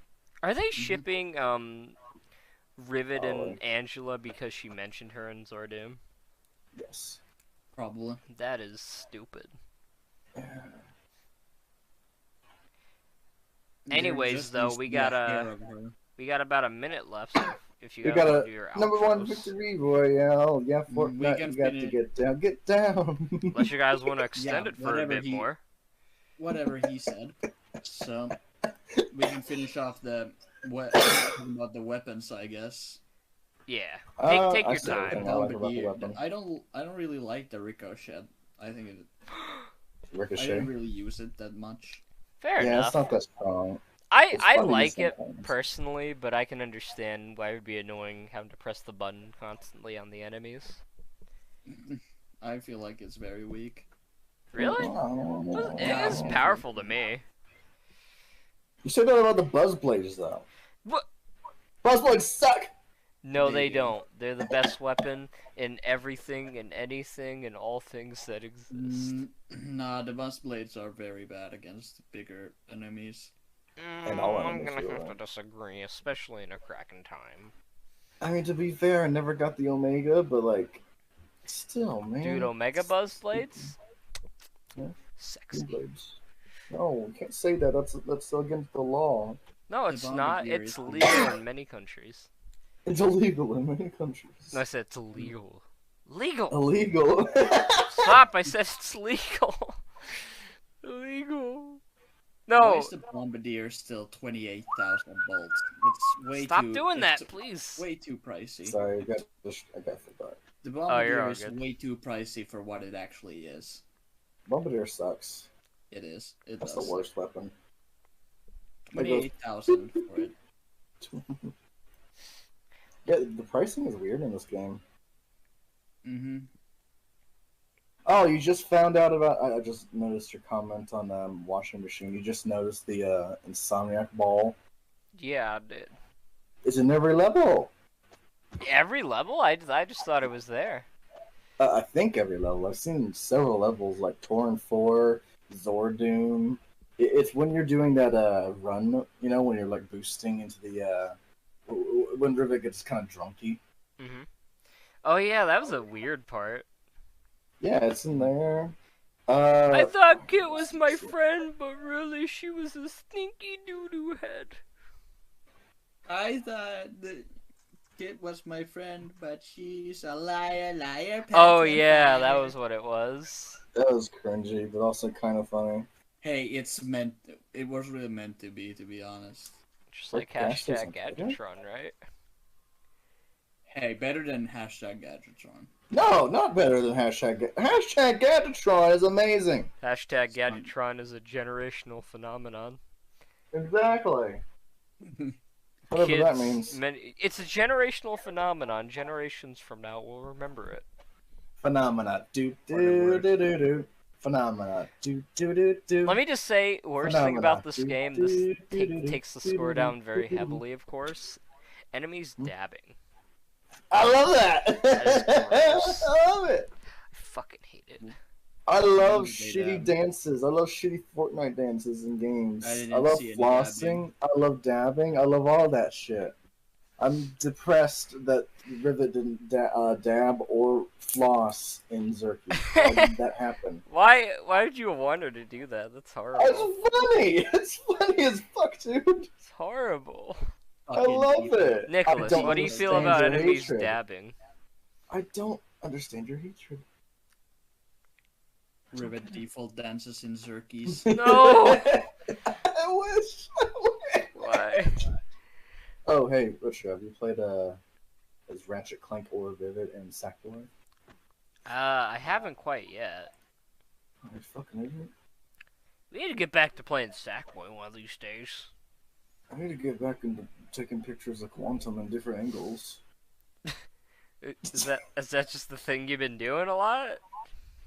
[SPEAKER 1] Are they shipping Rivet
[SPEAKER 4] Oh.
[SPEAKER 1] and Angela because she mentioned her in Zordoom?
[SPEAKER 4] Yes.
[SPEAKER 2] Probably.
[SPEAKER 1] That is stupid. Anyways,
[SPEAKER 2] There just
[SPEAKER 1] though,
[SPEAKER 2] needs to
[SPEAKER 1] we
[SPEAKER 2] be a
[SPEAKER 1] got
[SPEAKER 2] hair of her.
[SPEAKER 1] about a minute left. So if you
[SPEAKER 4] We
[SPEAKER 1] guys
[SPEAKER 4] got
[SPEAKER 1] want
[SPEAKER 4] a
[SPEAKER 1] to do your
[SPEAKER 4] number one
[SPEAKER 1] outros.
[SPEAKER 4] victory royale. Yeah,
[SPEAKER 2] We
[SPEAKER 4] Fortnite,
[SPEAKER 2] can
[SPEAKER 4] you got to
[SPEAKER 2] finish-
[SPEAKER 4] get down. Get down.
[SPEAKER 1] Unless you guys want to extend it for a
[SPEAKER 2] whatever
[SPEAKER 1] bit more.
[SPEAKER 2] Whatever he said. So we can finish off about the weapons, I guess.
[SPEAKER 1] Yeah.
[SPEAKER 4] I
[SPEAKER 1] Take your
[SPEAKER 4] said
[SPEAKER 1] time.
[SPEAKER 4] everything I like about the
[SPEAKER 2] Bombardier.
[SPEAKER 4] weapon.
[SPEAKER 2] I don't really like the ricochet. I think I
[SPEAKER 4] Ricochet.
[SPEAKER 2] didn't really use it that much.
[SPEAKER 1] Fair
[SPEAKER 4] Yeah,
[SPEAKER 1] enough.
[SPEAKER 4] it's not that strong.
[SPEAKER 1] I
[SPEAKER 4] It's fun to use
[SPEAKER 1] like it
[SPEAKER 4] sometimes.
[SPEAKER 1] personally, but I can understand why it would be annoying having to press the button constantly on the enemies.
[SPEAKER 2] I feel like it's very weak.
[SPEAKER 1] Really? It is powerful to me.
[SPEAKER 4] You said that about the Buzzblades, though.
[SPEAKER 1] What?
[SPEAKER 4] Buzzblades suck!
[SPEAKER 1] No,
[SPEAKER 2] They
[SPEAKER 1] they
[SPEAKER 2] do.
[SPEAKER 1] don't. They're the best weapon in everything and anything and all things that exist.
[SPEAKER 2] Nah, the buzz blades are very bad against bigger enemies.
[SPEAKER 4] And all
[SPEAKER 1] I'm
[SPEAKER 4] enemies,
[SPEAKER 1] gonna
[SPEAKER 4] you're
[SPEAKER 1] have to
[SPEAKER 4] right.
[SPEAKER 1] disagree, especially in a Kraken time.
[SPEAKER 4] I mean, to be fair, I never got the Omega, but, like, still, man.
[SPEAKER 1] Dude, Omega Buzz Blades?
[SPEAKER 4] Yeah.
[SPEAKER 1] Sexy.
[SPEAKER 4] Blades. No, you can't say that. That's against the law.
[SPEAKER 1] No,
[SPEAKER 2] The
[SPEAKER 1] it's not.
[SPEAKER 2] Bombardier
[SPEAKER 1] It's
[SPEAKER 2] is
[SPEAKER 1] legal in many countries.
[SPEAKER 4] It's illegal in many countries.
[SPEAKER 1] No, I said it's illegal. Legal!
[SPEAKER 4] Illegal.
[SPEAKER 1] Stop! I said it's legal. Illegal.
[SPEAKER 2] Why
[SPEAKER 1] No.
[SPEAKER 2] is the Bombardier still 28,000 bolts? It's way
[SPEAKER 1] Stop
[SPEAKER 2] too.
[SPEAKER 1] doing that,
[SPEAKER 2] it's
[SPEAKER 1] please.
[SPEAKER 2] Way too pricey.
[SPEAKER 4] Sorry, I got forgot.
[SPEAKER 2] The
[SPEAKER 1] you're
[SPEAKER 2] Bombardier
[SPEAKER 1] all
[SPEAKER 2] is
[SPEAKER 1] good.
[SPEAKER 2] way too pricey for what it actually is.
[SPEAKER 4] Bombardier sucks.
[SPEAKER 2] It is. It
[SPEAKER 4] That's
[SPEAKER 2] does.
[SPEAKER 4] the worst weapon.
[SPEAKER 2] 28,000 for it.
[SPEAKER 4] Yeah, the pricing is weird in this game.
[SPEAKER 2] Mm-hmm.
[SPEAKER 4] Oh, you just found out about. I just noticed your comment on washing machine. You just noticed the Insomniac ball.
[SPEAKER 1] Yeah, I did.
[SPEAKER 4] It's in every level.
[SPEAKER 1] Every level? I just thought it was there.
[SPEAKER 4] I think every level. I've seen several levels like Torrent 4, Zordoom. It's when you're doing that run, you know, when you're like boosting into the when Rivet gets kind of drunky.
[SPEAKER 1] Mm-hmm. Oh yeah, that was a weird part.
[SPEAKER 4] Yeah, it's in there.
[SPEAKER 1] I thought Kit was my friend, but really she was a stinky doo-doo head.
[SPEAKER 2] I thought that Kit was my friend, but she's a liar, liar.
[SPEAKER 1] Oh yeah, that was what it was.
[SPEAKER 4] That was cringy, but also kind of funny.
[SPEAKER 2] Hey, it's meant. It was really meant to be honest.
[SPEAKER 1] Just like
[SPEAKER 4] Plebcast
[SPEAKER 1] hashtag
[SPEAKER 4] isn't good.
[SPEAKER 1] Gadgetron, right?
[SPEAKER 2] Hey, better than hashtag Gadgetron.
[SPEAKER 4] No, not better than hashtag. Hashtag Gadgetron is amazing.
[SPEAKER 1] Hashtag Gadgetron is a generational phenomenon.
[SPEAKER 4] Exactly. Whatever that means.
[SPEAKER 1] It's a generational phenomenon. Generations from now will remember it.
[SPEAKER 4] Phenomena. Do do do do do. Phenomena. Do do do do.
[SPEAKER 1] Let me just say, worst thing about this game, this takes the score down very
[SPEAKER 4] do.
[SPEAKER 1] heavily, of course. Enemies dabbing.
[SPEAKER 4] I love that.
[SPEAKER 1] That is gross.
[SPEAKER 4] I love it.
[SPEAKER 1] I fucking hate it.
[SPEAKER 4] I love
[SPEAKER 2] They
[SPEAKER 4] shitty
[SPEAKER 2] dab.
[SPEAKER 4] dances. I love shitty Fortnite dances in games.
[SPEAKER 2] I didn't
[SPEAKER 4] I love
[SPEAKER 2] see any
[SPEAKER 4] flossing. I love dabbing. I love all that shit. I'm depressed that Rivet didn't dab or floss in Zerky. Why did that happen?
[SPEAKER 1] Why did you want her to do that? That's horrible.
[SPEAKER 4] It's funny. It's funny as fuck, dude.
[SPEAKER 1] It's horrible.
[SPEAKER 4] I love it.
[SPEAKER 1] Nicholas,
[SPEAKER 4] I don't
[SPEAKER 1] what do you feel
[SPEAKER 4] understand
[SPEAKER 1] about
[SPEAKER 4] your
[SPEAKER 1] enemies
[SPEAKER 4] hatred.
[SPEAKER 1] dabbing?
[SPEAKER 4] I don't understand your hatred.
[SPEAKER 2] Rivet default dances in Zerkies.
[SPEAKER 1] No!
[SPEAKER 4] I wish.
[SPEAKER 1] Why?
[SPEAKER 4] Oh, hey, Richard, have you played as Ratchet Clank or Vivid in Sackboy?
[SPEAKER 1] I haven't quite yet.
[SPEAKER 4] I fucking idiot.
[SPEAKER 1] We need to get back to playing Sackboy one of these days.
[SPEAKER 4] I need to get back into taking pictures of Quantum in different angles.
[SPEAKER 1] Is that just the thing you've been doing a lot?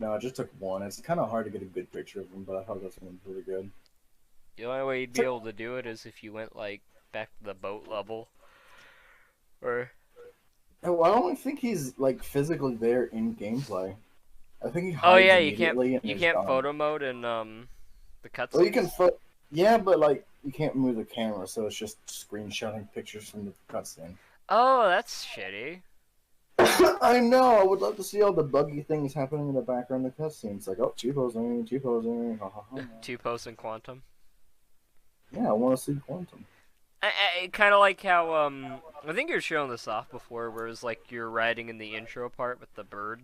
[SPEAKER 4] No, I just took one. It's kind of hard to get a good picture of him, but I thought that's one pretty good.
[SPEAKER 1] The only way you'd be able to do it is if you went like back to the boat level. Or
[SPEAKER 4] Oh, I don't think he's like physically there in gameplay. I think he hides
[SPEAKER 1] oh yeah, you
[SPEAKER 4] immediately
[SPEAKER 1] can't
[SPEAKER 4] and is gone.
[SPEAKER 1] photo mode in the cutscenes.
[SPEAKER 4] Well, you can yeah, but like you can't move the camera, so it's just screenshotting pictures from the cutscene.
[SPEAKER 1] Oh, that's shitty.
[SPEAKER 4] I know. I would love to see all the buggy things happening in the background of the cutscene. It's like, oh, T-posing, ha ha ha.
[SPEAKER 1] Two-post and Quantum.
[SPEAKER 4] Yeah, I want to see Quantum.
[SPEAKER 1] I kind of like how I think you're showing this off before, where it's like you're riding in the intro part with the bird,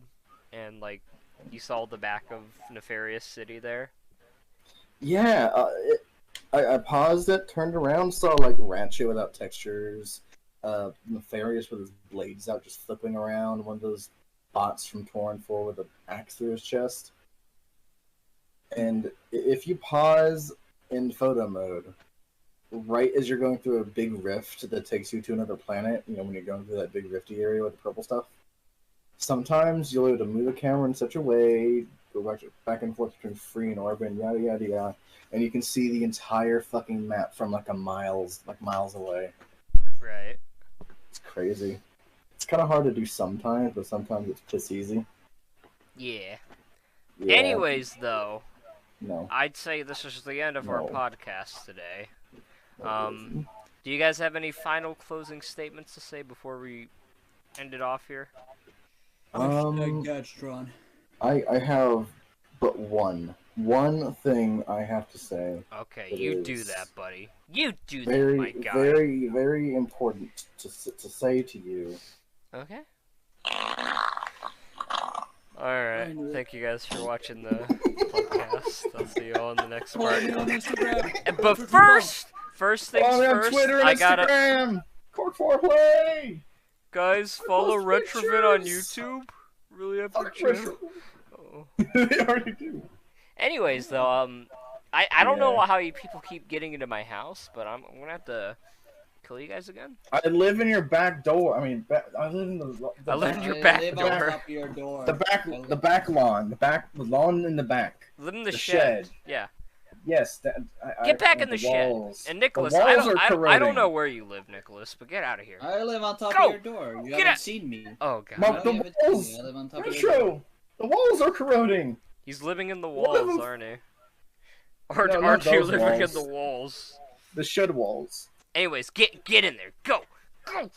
[SPEAKER 1] and like you saw the back of Nefarious City there.
[SPEAKER 4] Yeah, I paused it, turned around, saw like Ratchet without textures, Nefarious with his blades out, just flipping around. One of those bots from Torrent 4 with an axe through his chest. And if you pause in photo mode, right as you're going through a big rift that takes you to another planet, you know, when you're going through that big rifty area with the purple stuff, sometimes you'll be able to move the camera in such a way go back and forth between Free and Orban, yada yada yada, and you can see the entire fucking map from like miles away.
[SPEAKER 1] Right.
[SPEAKER 4] It's crazy. It's kind of hard to do sometimes, but sometimes it's piss easy.
[SPEAKER 1] Yeah.
[SPEAKER 4] Yeah,
[SPEAKER 1] Anyways, though,
[SPEAKER 4] no.
[SPEAKER 1] I'd say this is the end of our
[SPEAKER 4] No.
[SPEAKER 1] podcast today. Do you guys have any final closing statements to say before we end it off here?
[SPEAKER 2] Gatstron.
[SPEAKER 4] I have but one thing I have to say.
[SPEAKER 1] Okay,
[SPEAKER 4] It
[SPEAKER 1] you do
[SPEAKER 4] is
[SPEAKER 1] that, buddy. You do that,
[SPEAKER 4] Very,
[SPEAKER 1] my guy.
[SPEAKER 4] very, very important to say to you.
[SPEAKER 1] Okay. Alright, thank you guys for watching the podcast. I'll see you all in the next part. But first things first,
[SPEAKER 4] Twitter and
[SPEAKER 1] I gotta...
[SPEAKER 4] Instagram! Qwark 4 Play!
[SPEAKER 1] Guys, follow
[SPEAKER 4] Post
[SPEAKER 1] Retrovit on
[SPEAKER 4] pictures!
[SPEAKER 1] YouTube. Really epic
[SPEAKER 4] Fuck
[SPEAKER 1] channel. Oh.
[SPEAKER 4] They already do.
[SPEAKER 1] Anyways, though, I don't know
[SPEAKER 4] Yeah.
[SPEAKER 1] how you people keep getting into my house, but I'm gonna have to kill you guys again.
[SPEAKER 4] I live in your back door. I mean, I live in the
[SPEAKER 1] I live in
[SPEAKER 4] back-
[SPEAKER 1] your back
[SPEAKER 2] live
[SPEAKER 1] door.
[SPEAKER 2] on top of your door.
[SPEAKER 4] the back lawn, the lawn in the back.
[SPEAKER 1] Live in the
[SPEAKER 4] the
[SPEAKER 1] shed.
[SPEAKER 4] shed.
[SPEAKER 1] Yeah.
[SPEAKER 4] Yes,
[SPEAKER 1] Get back in the shed.
[SPEAKER 4] walls.
[SPEAKER 1] And Nicholas,
[SPEAKER 4] the
[SPEAKER 1] I
[SPEAKER 4] walls
[SPEAKER 1] don't,
[SPEAKER 4] are
[SPEAKER 1] I don't
[SPEAKER 4] corroding.
[SPEAKER 1] know where you live, Nicholas, but get out of here.
[SPEAKER 2] I live on top
[SPEAKER 1] Go!
[SPEAKER 2] of your door. You
[SPEAKER 1] Get
[SPEAKER 2] haven't
[SPEAKER 1] out!
[SPEAKER 2] seen me.
[SPEAKER 1] Oh god.
[SPEAKER 4] My-
[SPEAKER 2] No,
[SPEAKER 4] the
[SPEAKER 2] you haven't seen
[SPEAKER 4] walls!
[SPEAKER 2] me. I live on top of your door.
[SPEAKER 4] Retro! The walls are corroding.
[SPEAKER 1] He's living in the
[SPEAKER 4] One of
[SPEAKER 1] walls,
[SPEAKER 4] them-
[SPEAKER 1] aren't he? Or
[SPEAKER 4] No, not
[SPEAKER 1] aren't you
[SPEAKER 4] those
[SPEAKER 1] living
[SPEAKER 4] walls.
[SPEAKER 1] in the walls?
[SPEAKER 4] The shed walls.
[SPEAKER 1] Anyways, get in there. Go. Go.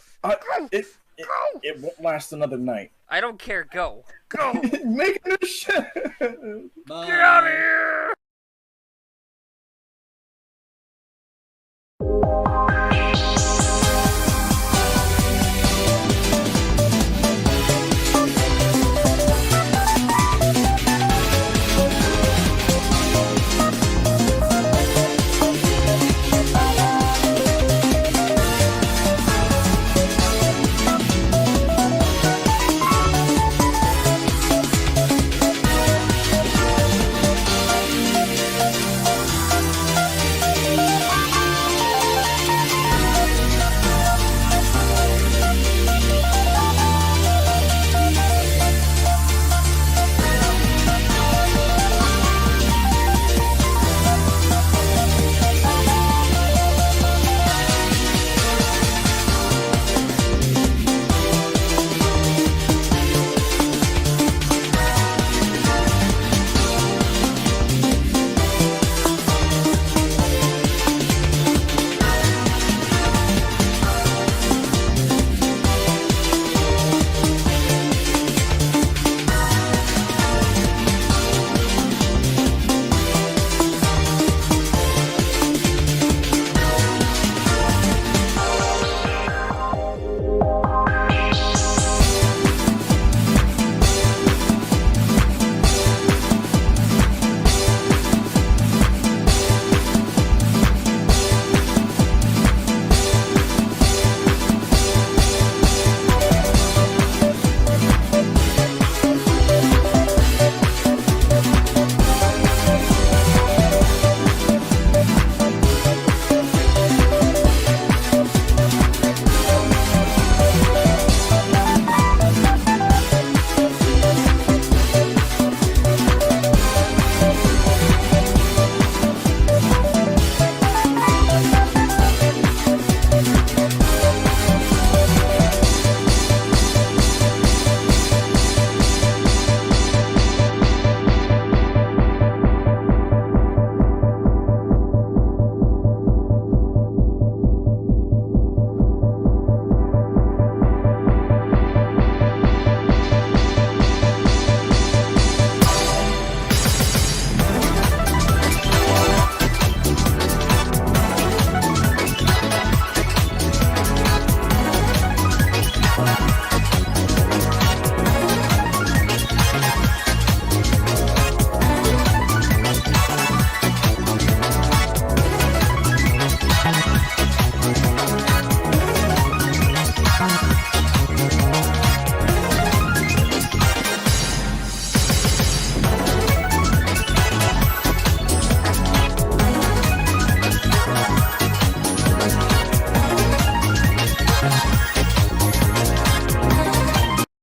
[SPEAKER 4] It won't last another night.
[SPEAKER 1] I don't care. Go. Go.
[SPEAKER 4] Make a new shed.
[SPEAKER 2] Bye.
[SPEAKER 1] Get out of here.
[SPEAKER 6] Bye.